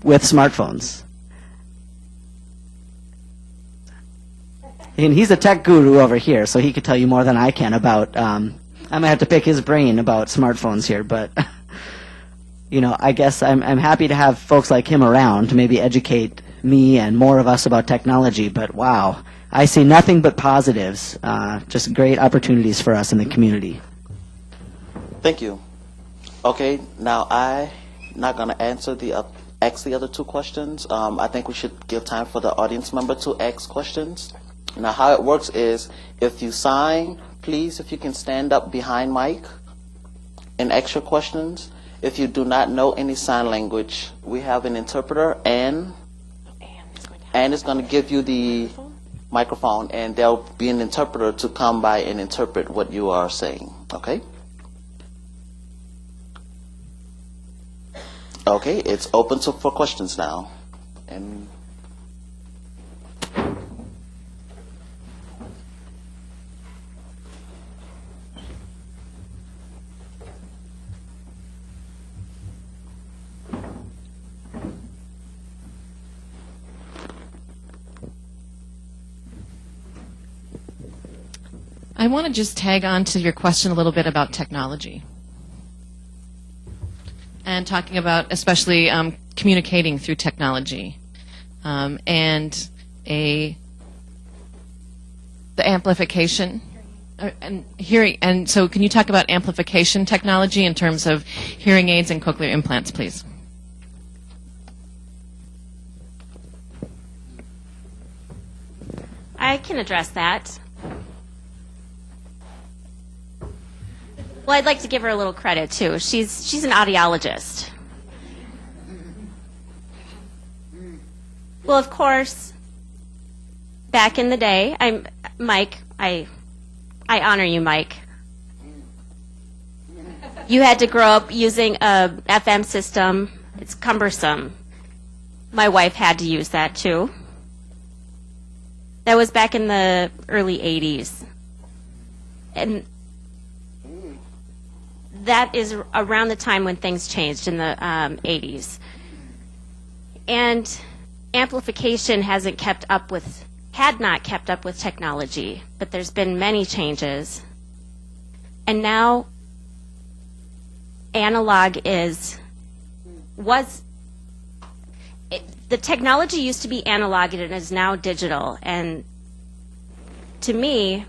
with smartphones. And he's a tech guru over here, so he could tell you more than I can about, I might have to pick his brain about smartphones here, but, I guess I'm happy to have folks like him around to maybe educate me and more of us about technology, but wow, I see nothing but positives, just great opportunities for us in the community. Thank you. Okay, now I'm not going to ask the other 2 questions. I think we should give time for the audience member to ask questions. Now, how it works is, if you sign, please, if you can stand up behind Mike and ask your questions. If you do not know any sign language, we have an interpreter, and Ann is going to give you the microphone, and there'll be an interpreter to come by and interpret what you are saying. Okay? Okay, it's open for questions now. And I want to just tag on to your question a little bit about technology. And talking about especially communicating through technology. And the amplification and hearing. And so can you talk about amplification technology in terms of hearing aids and cochlear implants, please? I can address that. Well, I'd like to give her a little credit, too. She's an audiologist. Well, of course, back in the day, Mike, I honor you, Mike. You had to grow up using a FM system. It's cumbersome. My wife had to use that, too. That was back in the early 80s. And that is around the time when things changed in the 80s. And amplification had not kept up with technology, but there's been many changes. And now analog the technology used to be analog and it is now digital. And to me,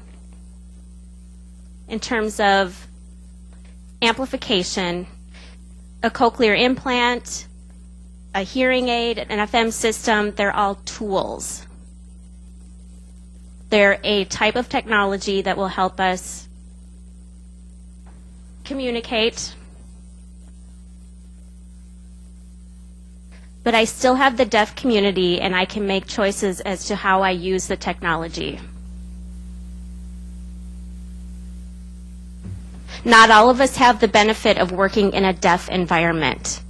in terms of amplification, a cochlear implant, a hearing aid, an FM system, they're all tools. They're a type of technology that will help us communicate. But I still have the deaf community, and I can make choices as to how I use the technology. Not all of us have the benefit of working in a deaf environment.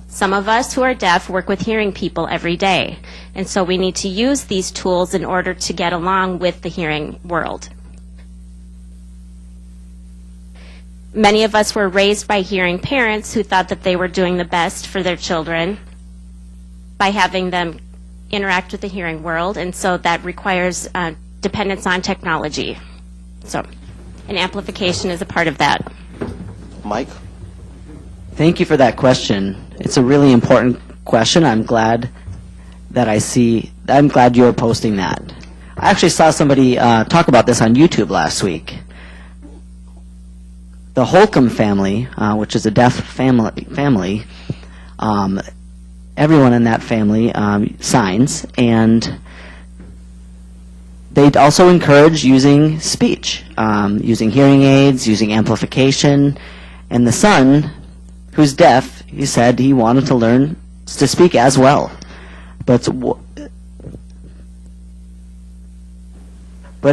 Some of us who are deaf work with hearing people every day, and so we need to use these tools in order to get along with the hearing world. Many of us were raised by hearing parents who thought that they were doing the best for their children by having them interact with the hearing world, and so that requires dependence on technology. So, and amplification is a part of that. Mike? Thank you for that question. It's a really important question. I'm glad you're posting that. I actually saw somebody talk about this on YouTube last week. The Holcomb family, which is a deaf family, everyone in that family signs, and they also encourage using speech, using hearing aids, using amplification. And the son, who's deaf, he said he wanted to learn to speak as well. But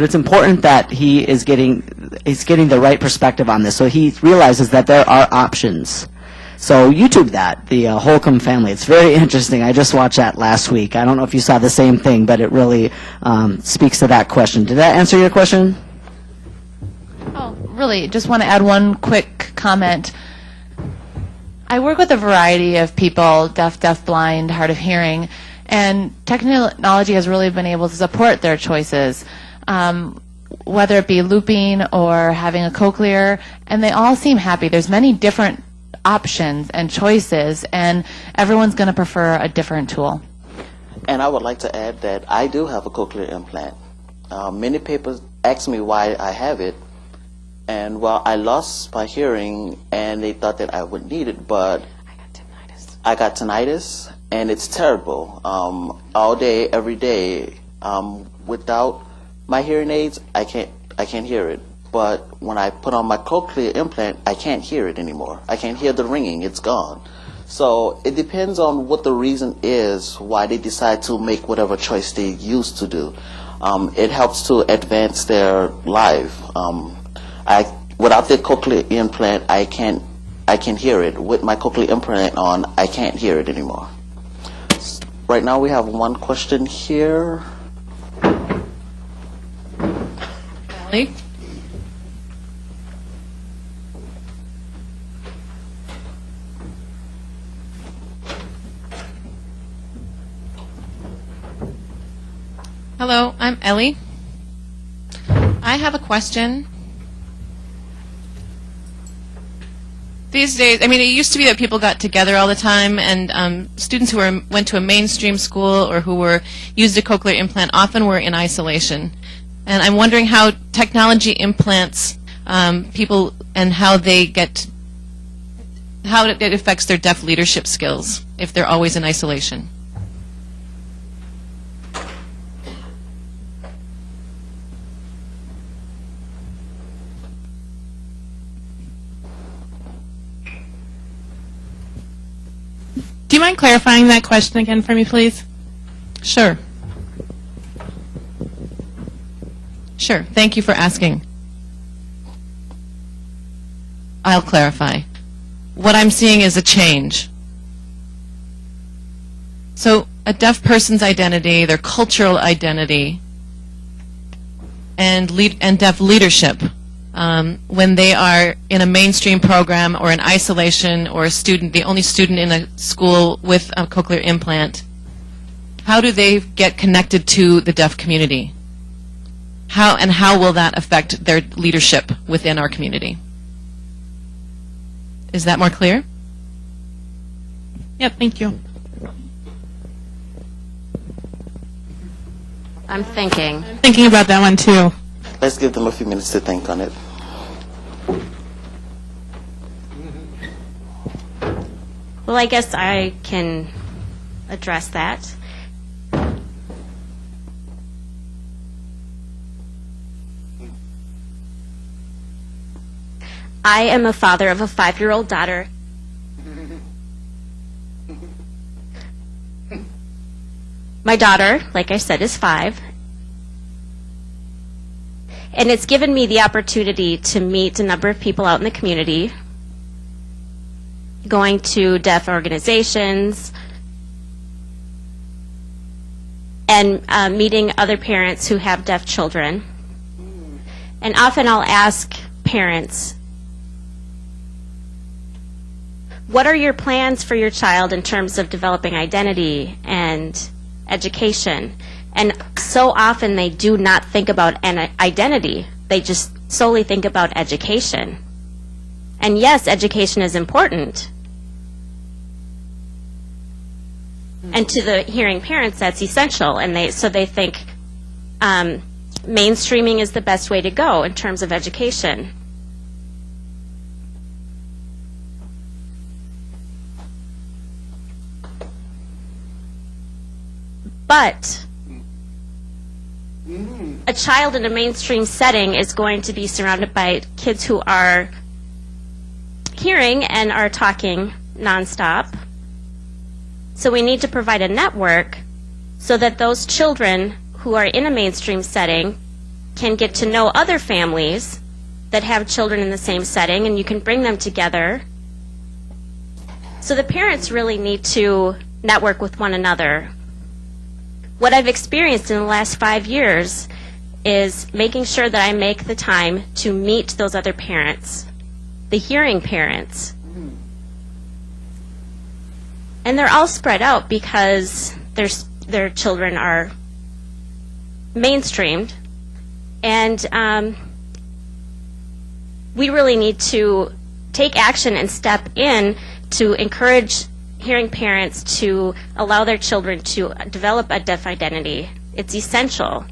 it's important that he's getting the right perspective on this. So he realizes that there are options. So YouTube that, the Holcomb family. It's very interesting. I just watched that last week. I don't know if you saw the same thing, but it really speaks to that question. Did that answer your question? Oh, really, just want to add one quick comment. I work with a variety of people, deaf, blind, hard of hearing, and technology has really been able to support their choices, whether it be looping or having a cochlear, and they all seem happy. There's many different options and choices, and everyone's going to prefer a different tool. And I would like to add that I do have a cochlear implant. Many people ask me why I have it, and well, I lost my hearing, and they thought that I would need it, but I got tinnitus, and it's terrible. All day, every day, without my hearing aids, I can't hear it. But when I put on my cochlear implant, I can't hear it anymore. I can't hear the ringing. It's gone. So it depends on what the reason is why they decide to make whatever choice they used to do. It helps to advance their life. Without the cochlear implant, I can hear it. With my cochlear implant on, I can't hear it anymore. Right now we have one question here. Ellie? Hello, I'm Ellie. I have a question. These days, I mean, it used to be that people got together all the time, and students who went to a mainstream school or who used a cochlear implant often were in isolation. And I'm wondering how technology implants people and how it affects their deaf leadership skills if they're always in isolation. Do you mind clarifying that question again for me, please? Sure. Sure. Thank you for asking. I'll clarify. What I'm seeing is a change. So a deaf person's identity, their cultural identity, and deaf leadership, when they are in a mainstream program or in isolation or the only student in a school with a cochlear implant, how do they get connected to the deaf community? How will that affect their leadership within our community? Is that more clear? Yep, thank you. I'm thinking. Thinking about that one too. Let's give them a few minutes to think on it. Well, I guess I can address that. I am a father of a 5-year-old daughter. My daughter, like I said, is 5. And it's given me the opportunity to meet a number of people out in the community, going to deaf organizations, and meeting other parents who have deaf children. And often I'll ask parents, what are your plans for your child in terms of developing identity and education? And so often they do not think about an identity. They just solely think about education. And yes, education is important. And to the hearing parents, that's essential. And they think mainstreaming is the best way to go in terms of education. But a child in a mainstream setting is going to be surrounded by kids who are hearing and are talking nonstop. So we need to provide a network so that those children who are in a mainstream setting can get to know other families that have children in the same setting, and you can bring them together. So the parents really need to network with one another. What I've experienced in the last 5 years is making sure that I make the time to meet those other parents, the hearing parents. And they're all spread out because their children are mainstreamed. And we really need to take action and step in to encourage hearing parents to allow their children to develop a deaf identity. It's essential.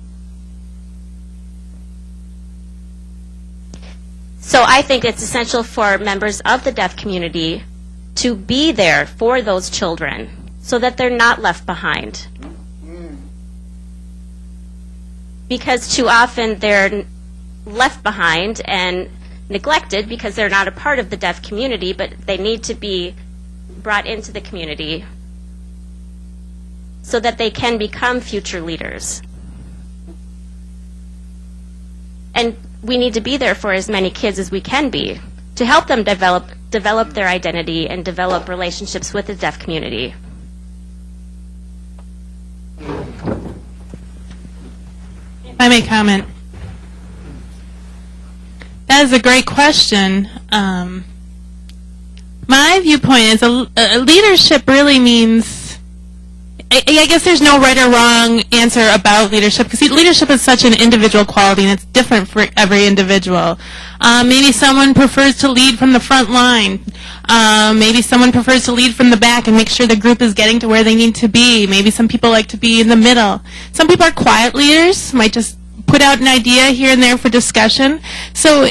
So I think it's essential for members of the deaf community to be there for those children so that they're not left behind. Because too often they're left behind and neglected because they're not a part of the deaf community, but they need to be brought into the community so that they can become future leaders. And we need to be there for as many kids as we can be to help them develop their identity and develop relationships with the deaf community. If I may comment. That is a great question. My viewpoint is leadership really means, I guess there's no right or wrong answer about leadership, because leadership is such an individual quality and it's different for every individual. Maybe someone prefers to lead from the front line. Maybe someone prefers to lead from the back and make sure the group is getting to where they need to be. Maybe some people like to be in the middle. Some people are quiet leaders, might just put out an idea here and there for discussion. So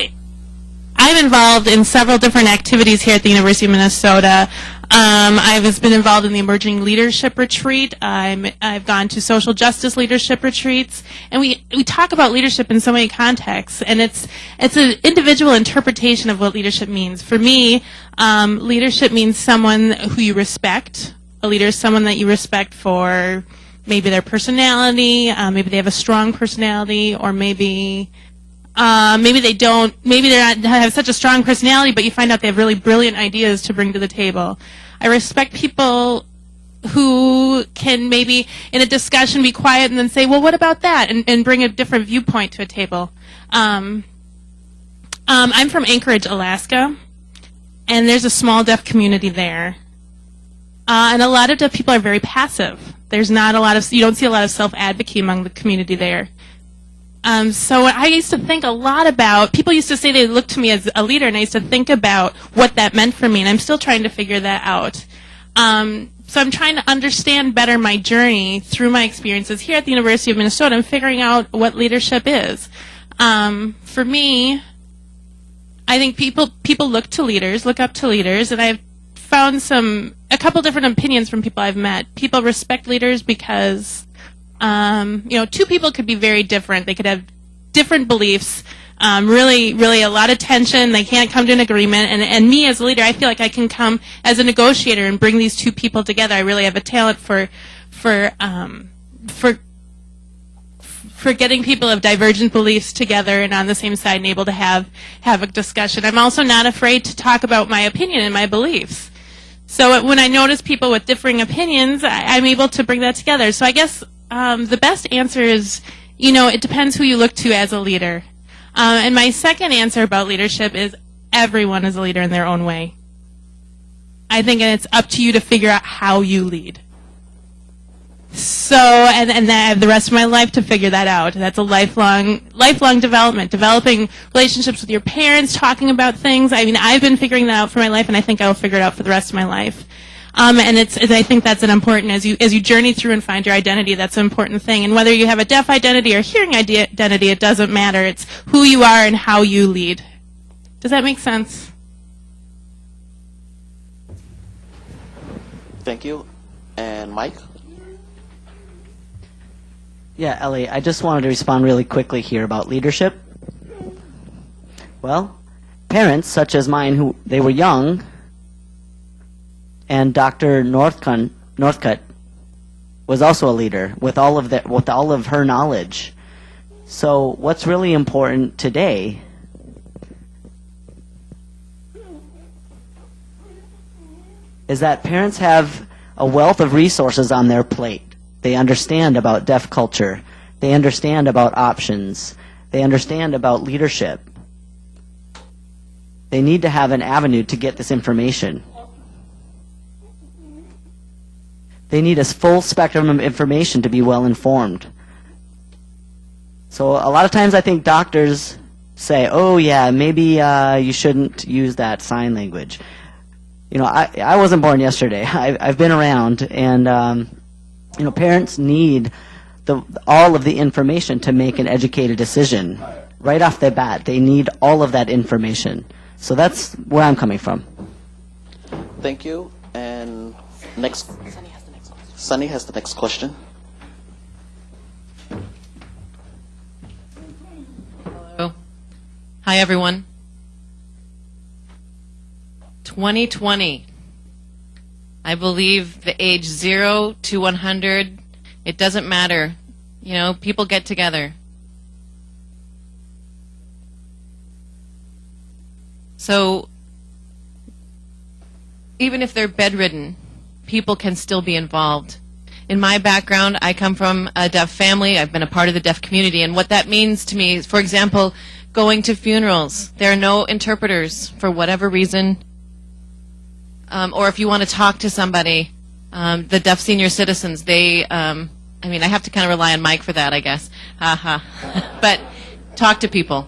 I'm involved in several different activities here at the University of Minnesota. I've been involved in the Emerging Leadership Retreat. I've gone to social justice leadership retreats, and we talk about leadership in so many contexts, and it's an individual interpretation of what leadership means. For me, leadership means someone who you respect. A leader is someone that you respect for maybe their personality, maybe they have a strong personality, or maybe they don't. Maybe they have such a strong personality, but you find out they have really brilliant ideas to bring to the table. I respect people who can maybe in a discussion be quiet and then say, well, what about that? And bring a different viewpoint to a table. I'm from Anchorage, Alaska, and there's a small deaf community there. And a lot of deaf people are very passive. You don't see a lot of self-advocacy among the community there. So I used to think a lot about, people used to say they looked to me as a leader, and I used to think about what that meant for me, and I'm still trying to figure that out. So I'm trying to understand better my journey through my experiences here at the University of Minnesota and figuring out what leadership is. For me, I think people look up to leaders, and I've found a couple different opinions from people I've met. People respect leaders because, two people could be very different. They could have different beliefs, really a lot of tension. They can't come to an agreement. And me as a leader, I feel like I can come as a negotiator and bring these two people together. I really have a talent for getting people of divergent beliefs together and on the same side and able to have a discussion. I'm also not afraid to talk about my opinion and my beliefs. So when I notice people with differing opinions, I'm able to bring that together. So I guess the best answer is, it depends who you look to as a leader. And my second answer about leadership is everyone is a leader in their own way. I think it's up to you to figure out how you lead. So, and I have the rest of my life to figure that out. That's a lifelong development, developing relationships with your parents, talking about things. I mean, I've been figuring that out for my life, and I think I'll figure it out for the rest of my life. And I think that's an important, as you journey through and find your identity, that's an important thing. And whether you have a deaf identity or hearing identity, it doesn't matter. It's who you are and how you lead. Does that make sense? Thank you. And Mike? Yeah, Ellie, I just wanted to respond really quickly here about leadership. Well, parents such as mine, they were young, and Dr. Northcutt was also a leader with all of her knowledge. So what's really important today is that parents have a wealth of resources on their plate. They understand about deaf culture. They understand about options. They understand about leadership. They need to have an avenue to get this information. They need a full spectrum of information to be well informed. So a lot of times I think doctors say, oh yeah, maybe you shouldn't use that sign language. I wasn't born yesterday. I've been around, and parents need all of the information to make an educated decision. Right off the bat, they need all of that information. So that's where I'm coming from. Thank you. And next, Sunny has the next question. Hello. Hi, everyone. 2020. I believe the age 0 to 100, it doesn't matter. People get together. So even if they're bedridden, people can still be involved. In my background, I come from a deaf family. I've been a part of the deaf community. And what that means to me is, for example, going to funerals. There are no interpreters for whatever reason. Or if you want to talk to somebody, the deaf senior citizens, I have to kind of rely on Mike for that, I guess. But talk to people.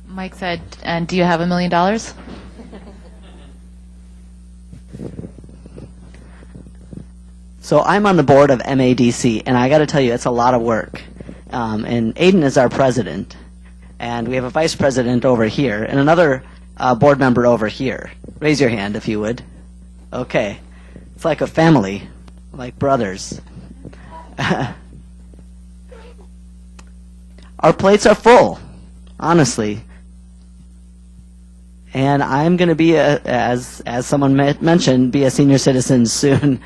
Mike said, and do you have $1 million? So I'm on the board of MADC, and I got to tell you, it's a lot of work. And Aiden is our president, and we have a vice president over here, and another board member over here. Raise your hand if you would. Okay. It's like a family, like brothers. Our plates are full, honestly. And I'm going to be, as someone mentioned, be a senior citizen soon.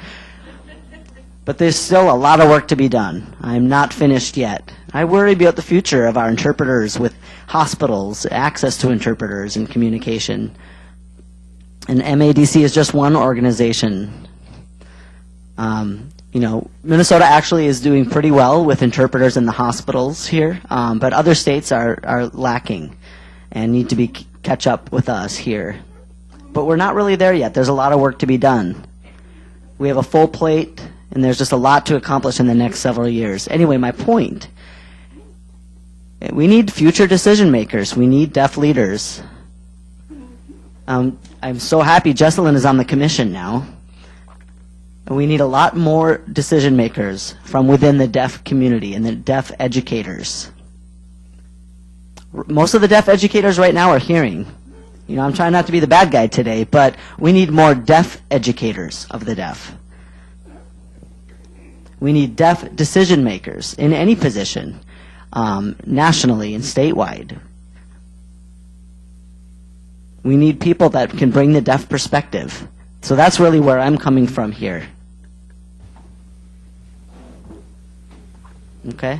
But there's still a lot of work to be done. I'm not finished yet. I worry about the future of our interpreters with hospitals, access to interpreters, and communication. And MADC is just one organization. Minnesota actually is doing pretty well with interpreters in the hospitals here, but other states are lacking and need to catch up with us here. But we're not really there yet. There's a lot of work to be done. We have a full plate, and there's just a lot to accomplish in the next several years. Anyway, my point We need future decision makers. We need deaf leaders. I'm so happy Jesselyn is on the commission now. And we need a lot more decision makers from within the deaf community and the deaf educators. Most of the deaf educators right now are hearing. You know, I'm trying not to be the bad guy today, but we need more deaf educators of the deaf. We need deaf decision makers in any position, nationally and statewide. We need people that can bring the deaf perspective. So that's really where I'm coming from here. Okay?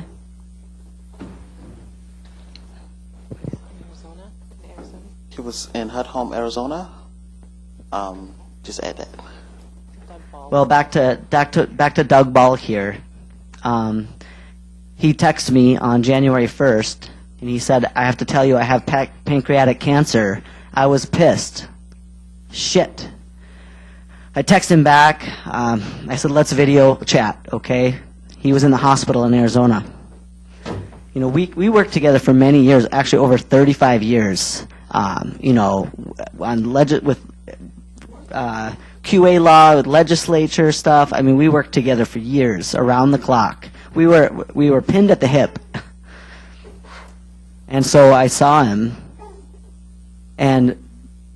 He was in Hut Home, Arizona. Just add that. Well, back to Doug Ball here. He texted me on January 1st, and he said, "I have to tell you, I have pancreatic cancer." I was pissed. Shit. I texted him back. I said, "Let's video chat, okay?" He was in the hospital in Arizona. You know, we worked together for many years, actually over 35 years. You know, on with QA law, with legislature stuff. I mean, we worked together for years, around the clock. We were pinned at the hip. And so I saw him, and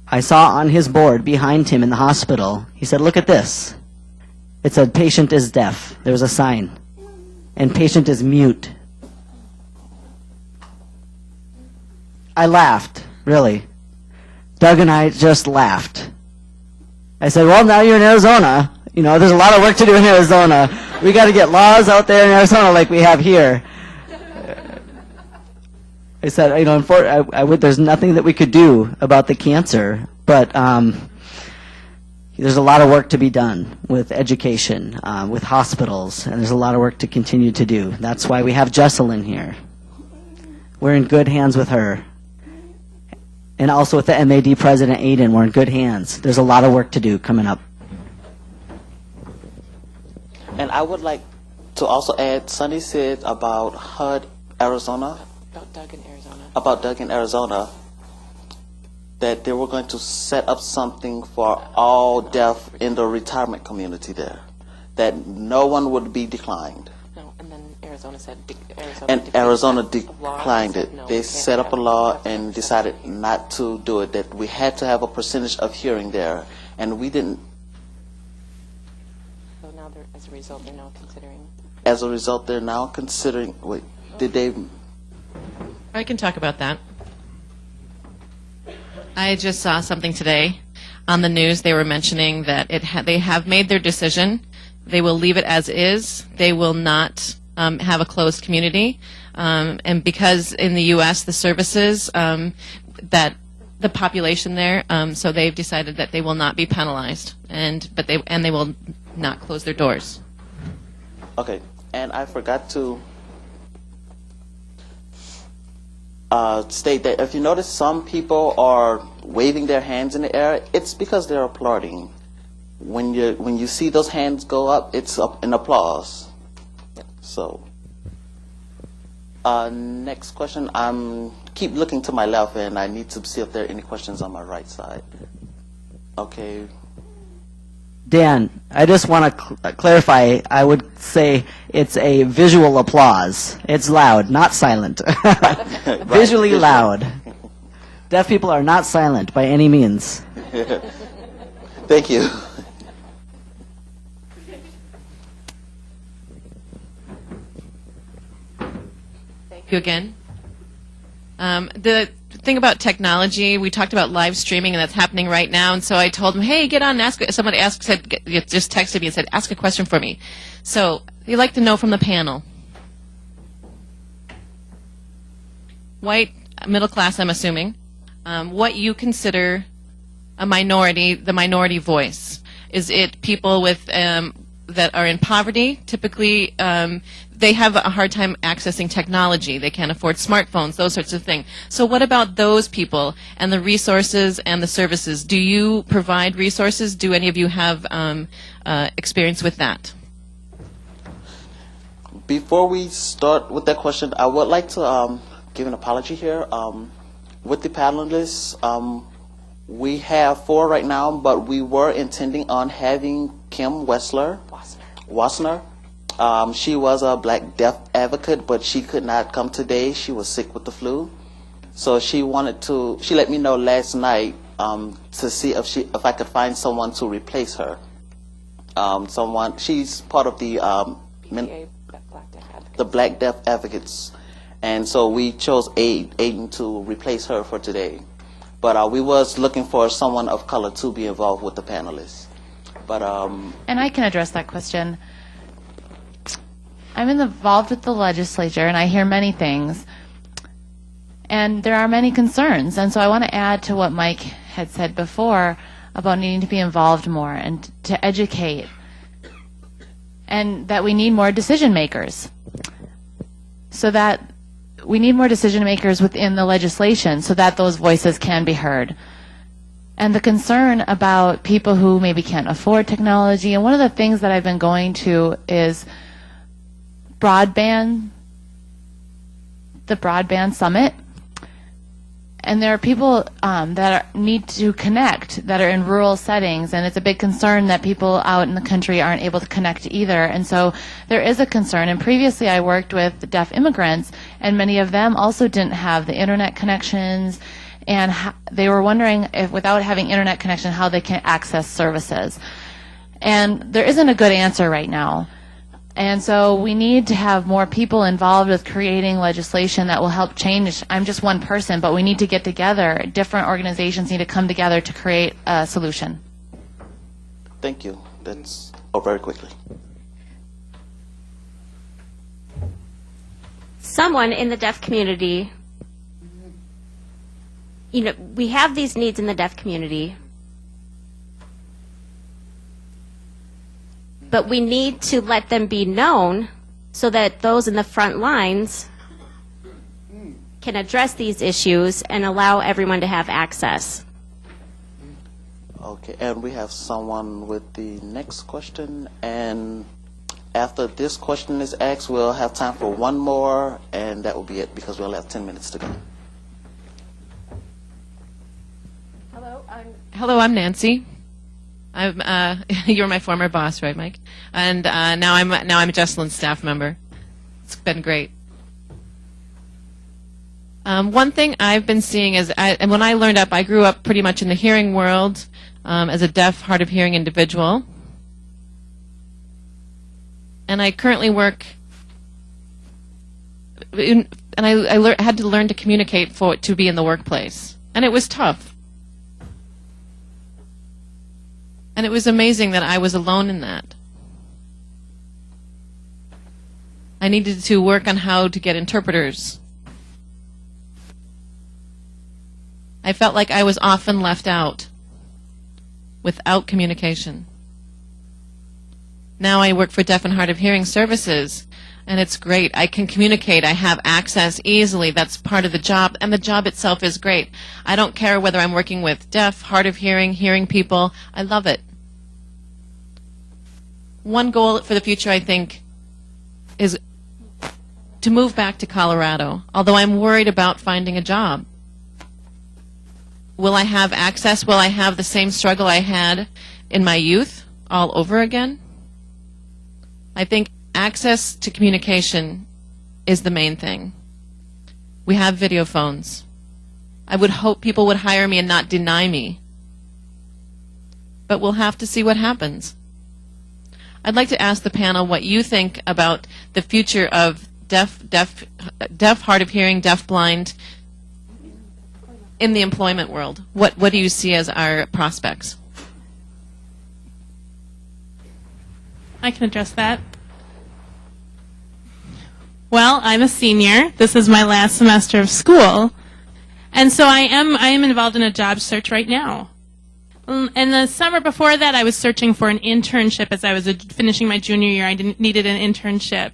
I saw on his board behind him in the hospital, he said, "Look at this. It said patient is deaf." There was a sign. And patient is mute. I laughed, really. Doug and I just laughed. I said, "Well, now you're in Arizona. You know, there's a lot of work to do in Arizona. We got to get laws out there in Arizona like we have here." I said, you know, there's nothing that we could do about the cancer, but there's a lot of work to be done with education, with hospitals, and there's a lot of work to continue to do. That's why we have Jesselyn here. We're in good hands with her. And also with the MAD President Aiden, we're in good hands. There's a lot of work to do coming up. And I would like to also add, Sunny said about HUD, Arizona. About Doug in Arizona, that they were going to set up something for all deaf in the retirement community there, that no one would be declined. No, and then Arizona said Arizona declined it. They set up a law and decided not to do it, that we had to have a percentage of hearing there, and we didn't. So now, as a result, they're now considering. As a result, they're now considering. Wait, did they? I can talk about that. I just saw something today on the news. They were mentioning that they have made their decision. They will leave it as is. They will not have a closed community. And because in the U.S. the services that the population there, so they've decided that they will not be penalized, and they will not close their doors. Okay, and I forgot to state that if you notice some people are waving their hands in the air, it's because they're applauding. When you see those hands go up, it's an applause. So, next question. Keep looking to my left, and I need to see if there are any questions on my right side. Okay. Dan, I just want to clarify. I would say it's a visual applause. It's loud, not silent. Visually loud. Deaf people are not silent by any means. Thank you. Thank you again. The thing about technology, we talked about live streaming, and that's happening right now. And so I told him, "Hey, get on and ask." Somebody just texted me and said, "Ask a question for me." So you'd like to know from the panel. White, middle class, I'm assuming. What you consider a minority, the minority voice. Is it people with that are in poverty? Typically, they have a hard time accessing technology. They can't afford smartphones, those sorts of things. So what about those people and the resources and the services? Do you provide resources? Do any of you have experience with that? Before we start with that question, I would like to give an apology here. With the panelists, we have 4 right now, but we were intending on having Kim Wassner. She was a Black deaf advocate, but she could not come today. She was sick with the flu. So she let me know last night to see if I could find someone to replace her. She's part of the Black Deaf Advocates. And so we chose Aiden to replace her for today. But we was looking for someone of color to be involved with the panelists. But And I can address that question. I'm involved with the legislature, and I hear many things. And there are many concerns. And so I want to add to what Mike had said before about needing to be involved more and to educate. And that we need more decision makers. So that we need more decision makers within the legislation so that those voices can be heard. And the concern about people who maybe can't afford technology, and one of the things that I've been going to is the broadband summit. And there are people that need to connect that are in rural settings, and it's a big concern that people out in the country aren't able to connect either. And so there is a concern. And previously I worked with deaf immigrants, and many of them also didn't have the internet connections, and they were wondering if without having internet connection how they can access services. And there isn't a good answer right now. And so we need to have more people involved with creating legislation that will help change. I'm just one person, but we need to get together. Different organizations need to come together to create a solution. thank you. That's very quickly. Someone in the deaf community, we have these needs in the deaf community, but we need to let them be known so that those in the front lines can address these issues and allow everyone to have access. Okay, and we have someone with the next question, and after this question is asked, we'll have time for one more, and that will be it because we'll have 10 minutes to go. Hello, I'm Nancy. You're my former boss, right, Mike? And now I'm a Jesselyn staff member. It's been great. One thing I've been seeing is, and when I grew up pretty much in the hearing world as a deaf, hard of hearing individual, and I currently work. And I had to learn to communicate to be in the workplace, and it was tough. And it was amazing that I was alone in that. I needed to work on how to get interpreters. I felt like I was often left out without communication. Now I work for Deaf and Hard of Hearing Services, and it's great. I can communicate. I have access easily. That's part of the job, and the job itself is great. I don't care whether I'm working with deaf, hard of hearing, hearing people. I love it. One goal for the future, I think, is to move back to Colorado, although I'm worried about finding a job. Will I have access? Will I have the same struggle I had in my youth all over again? I think access to communication is the main thing. We have video phones. I would hope people would hire me and not deny me. But we'll have to see what happens. I'd like to ask the panel what you think about the future of deaf, hard of hearing, deaf-blind in the employment world. What do you see as our prospects? I can address that. Well, I'm a senior. This is my last semester of school. And so I am involved in a job search right now. And the summer before that, I was searching for an internship as I was finishing my junior year. I needed an internship.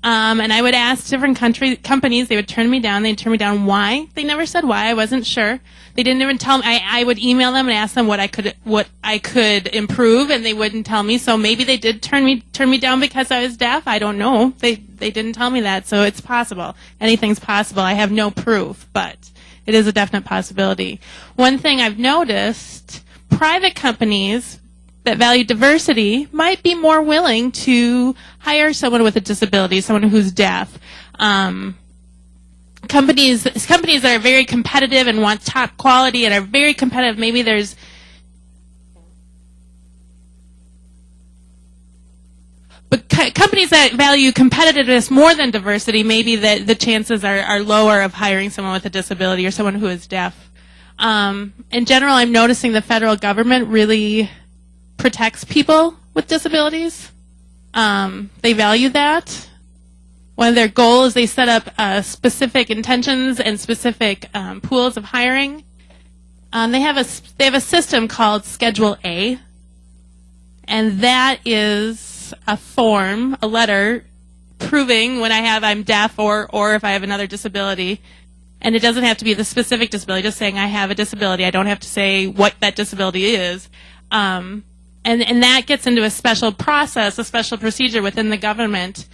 And I would ask different companies. They would turn me down. They'd turn me down. Why? They never said why. I wasn't sure. They didn't even tell me. I would email them and ask them what I could improve, and they wouldn't tell me. So maybe they did turn me down because I was deaf. I don't know. They didn't tell me that. So it's possible. Anything's possible. I have no proof, but it is a definite possibility. One thing I've noticed: private companies that value diversity might be more willing to hire someone with a disability, someone who's deaf. Companies that are very competitive and want top quality and are very competitive, maybe there's companies that value competitiveness more than diversity, maybe the chances are lower of hiring someone with a disability or someone who is deaf. In general, I'm noticing the federal government really protects people with disabilities. They value that. One of their goals, they set up specific intentions and specific pools of hiring. They have a system called Schedule A, and that is a form, a letter, proving when I'm deaf or if I have another disability. And it doesn't have to be the specific disability, just saying I have a disability. I don't have to say what that disability is. And that gets into a special process, a special procedure within the government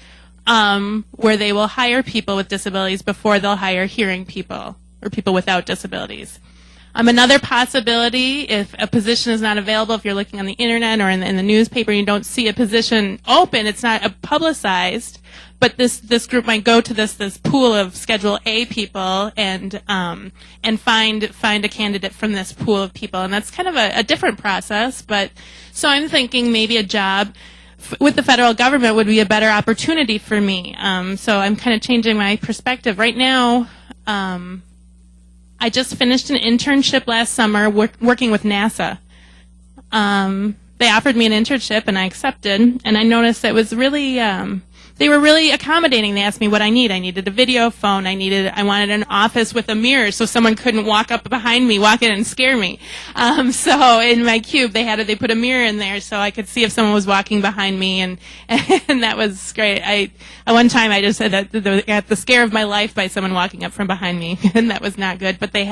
where they will hire people with disabilities before they'll hire hearing people or people without disabilities. Another possibility, if a position is not available, if you're looking on the internet or in the newspaper and you don't see a position open, it's not publicized, but this group might go to this pool of Schedule A people and find a candidate from this pool of people, and that's kind of a different process. But so I'm thinking maybe a job with the federal government would be a better opportunity for me. So I'm kind of changing my perspective right now. I just finished an internship last summer working with NASA. They offered me an internship and I accepted, and I noticed that it was really they were really accommodating. They asked me what I need. I needed a video phone. I wanted an office with a mirror so someone couldn't walk up behind me, walk in and scare me. So in my cube, they put a mirror in there so I could see if someone was walking behind me, and that was great. One time I just said that I got the scare of my life by someone walking up from behind me, and that was not good. But they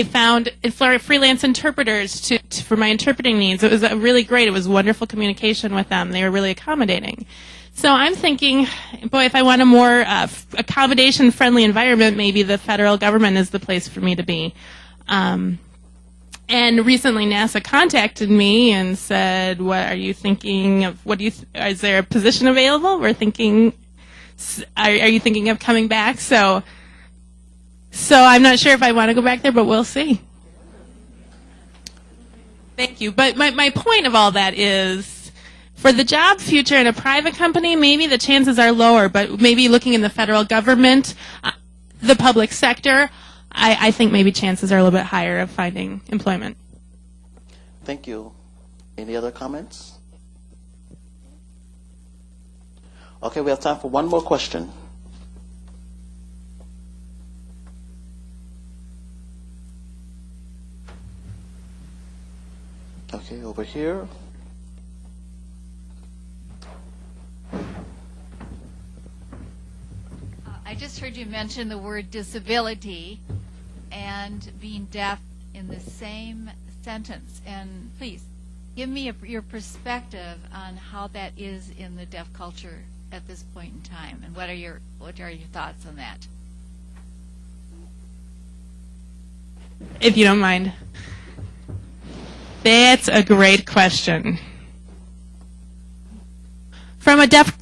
found freelance interpreters for my interpreting needs. It was really great. It was wonderful communication with them. They were really accommodating. So I'm thinking, boy, if I want a more accommodation-friendly environment, maybe the federal government is the place for me to be. And recently NASA contacted me and said, what are you thinking of, is there a position available? We're thinking, are you thinking of coming back? So I'm not sure if I want to go back there, but we'll see. Thank you. But my point of all that is, for the job future in a private company, maybe the chances are lower, but maybe looking in the federal government, the public sector, I think maybe chances are a little bit higher of finding employment. Thank you. Any other comments? Okay, we have time for one more question. Okay, over here. I just heard you mention the word disability and being deaf in the same sentence. And please, give me your perspective on how that is in the deaf culture at this point in time, and what are your thoughts on that? If you don't mind. That's a great question. From a deaf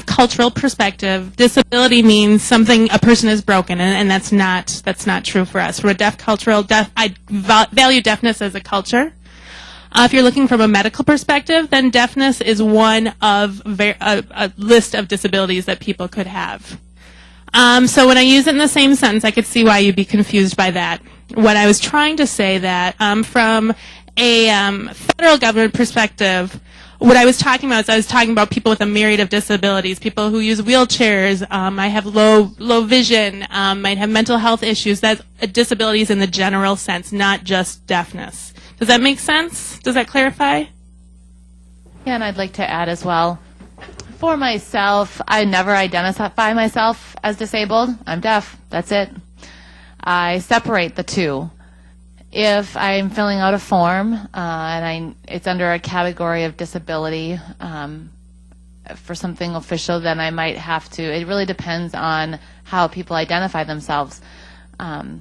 cultural perspective, disability means a person is broken, and that's not true for us. From a I value deafness as a culture. If you're looking from a medical perspective, then deafness is one of a list of disabilities that people could have. So when I use it in the same sentence, I could see why you'd be confused by that. What I was trying to say that from a federal government perspective, what I was talking about people with a myriad of disabilities, people who use wheelchairs, might have low vision, might have mental health issues. That's disabilities in the general sense, not just deafness. Does that make sense? Does that clarify? Yeah, and I'd like to add as well, For myself, I never identify myself as disabled. I'm deaf. That's it. I separate the two. If I'm filling out a form it's under a category of disability for something official, then I might have to. It really depends on how people identify themselves. I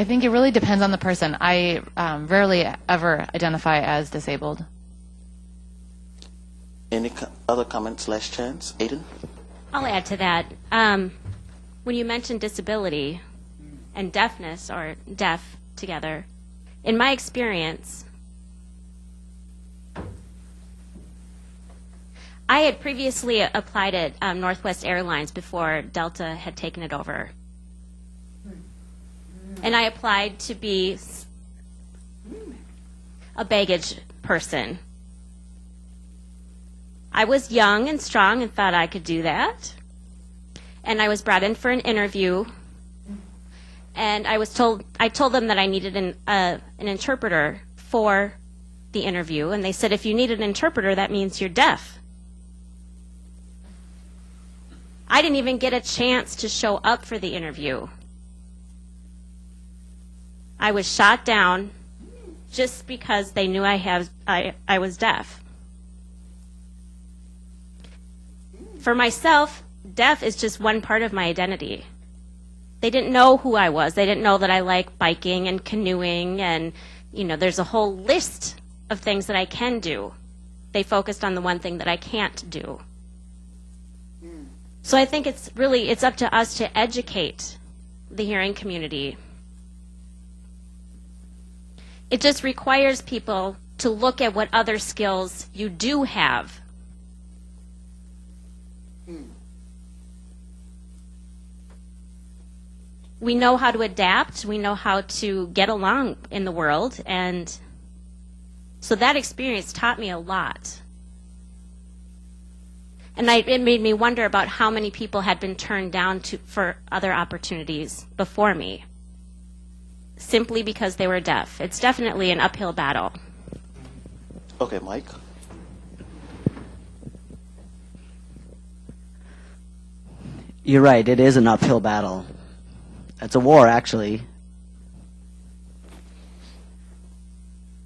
think it really depends on the person. I rarely ever identify as disabled. Any other comments, last chance? Aiden? I'll add to that. When you mentioned disability and deafness, or deaf together, in my experience, I had previously applied at Northwest Airlines before Delta had taken it over. And I applied to be a baggage person. I was young and strong and thought I could do that. And I was brought in for an interview. And I told them that I needed an interpreter for the interview. And they said, if you need an interpreter, that means you're deaf. I didn't even get a chance to show up for the interview. I was shot down just because they knew I was deaf. For myself, deaf is just one part of my identity. They didn't know who I was. They didn't know that I like biking and canoeing and, there's a whole list of things that I can do. They focused on the one thing that I can't do. So I think it's up to us to educate the hearing community. It just requires people to look at what other skills you do have. We know how to adapt. We know how to get along in the world. And so that experience taught me a lot. And it made me wonder about how many people had been turned down for other opportunities before me, simply because they were deaf. It's definitely an uphill battle. Okay, Mike. You're right, it is an uphill battle. It's a war, actually.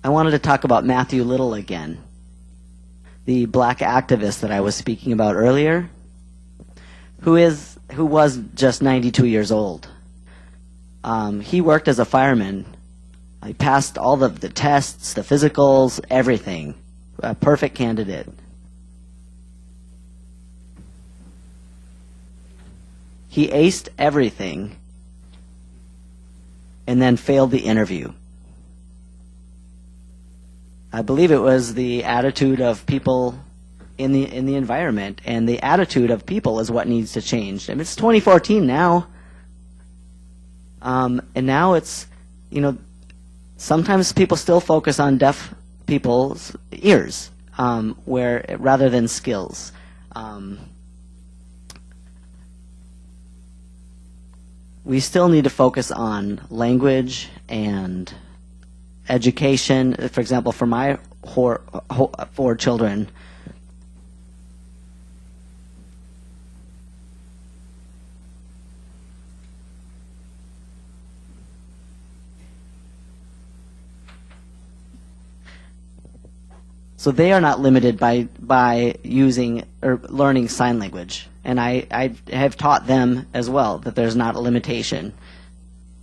I wanted to talk about Matthew Little again, the black activist that I was speaking about earlier, who was just 92 years old. He worked as a fireman. He passed all the tests, the physicals, everything. A perfect candidate. He aced everything and then failed the interview. I believe it was the attitude of people in the environment, and the attitude of people is what needs to change. I mean, it's 2014 now, and now it's, sometimes people still focus on deaf people's ears, rather than skills. We still need to focus on language and education. For example, for my 4 children, so they are not limited by using or learning sign language. And I have taught them as well that there's not a limitation.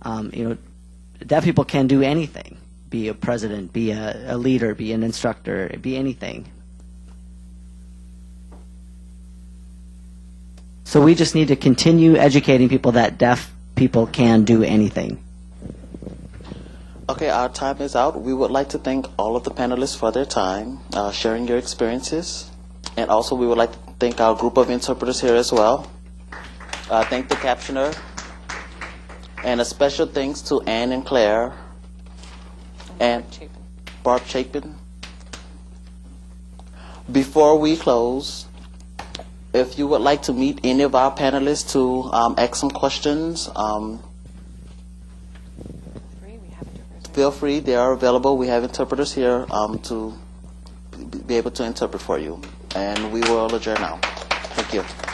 Deaf people can do anything. Be a president, be a leader, be an instructor, be anything. So we just need to continue educating people that deaf people can do anything. Okay, our time is out. We would like to thank all of the panelists for their time, sharing your experiences. And also we would like to thank our group of interpreters here as well. Thank the captioner. And a special thanks to Anne and Claire and Barb Chapin. Before we close, if you would like to meet any of our panelists to ask some questions, feel free. They are available. We have interpreters here to be able to interpret for you. And we will adjourn now. Thank you.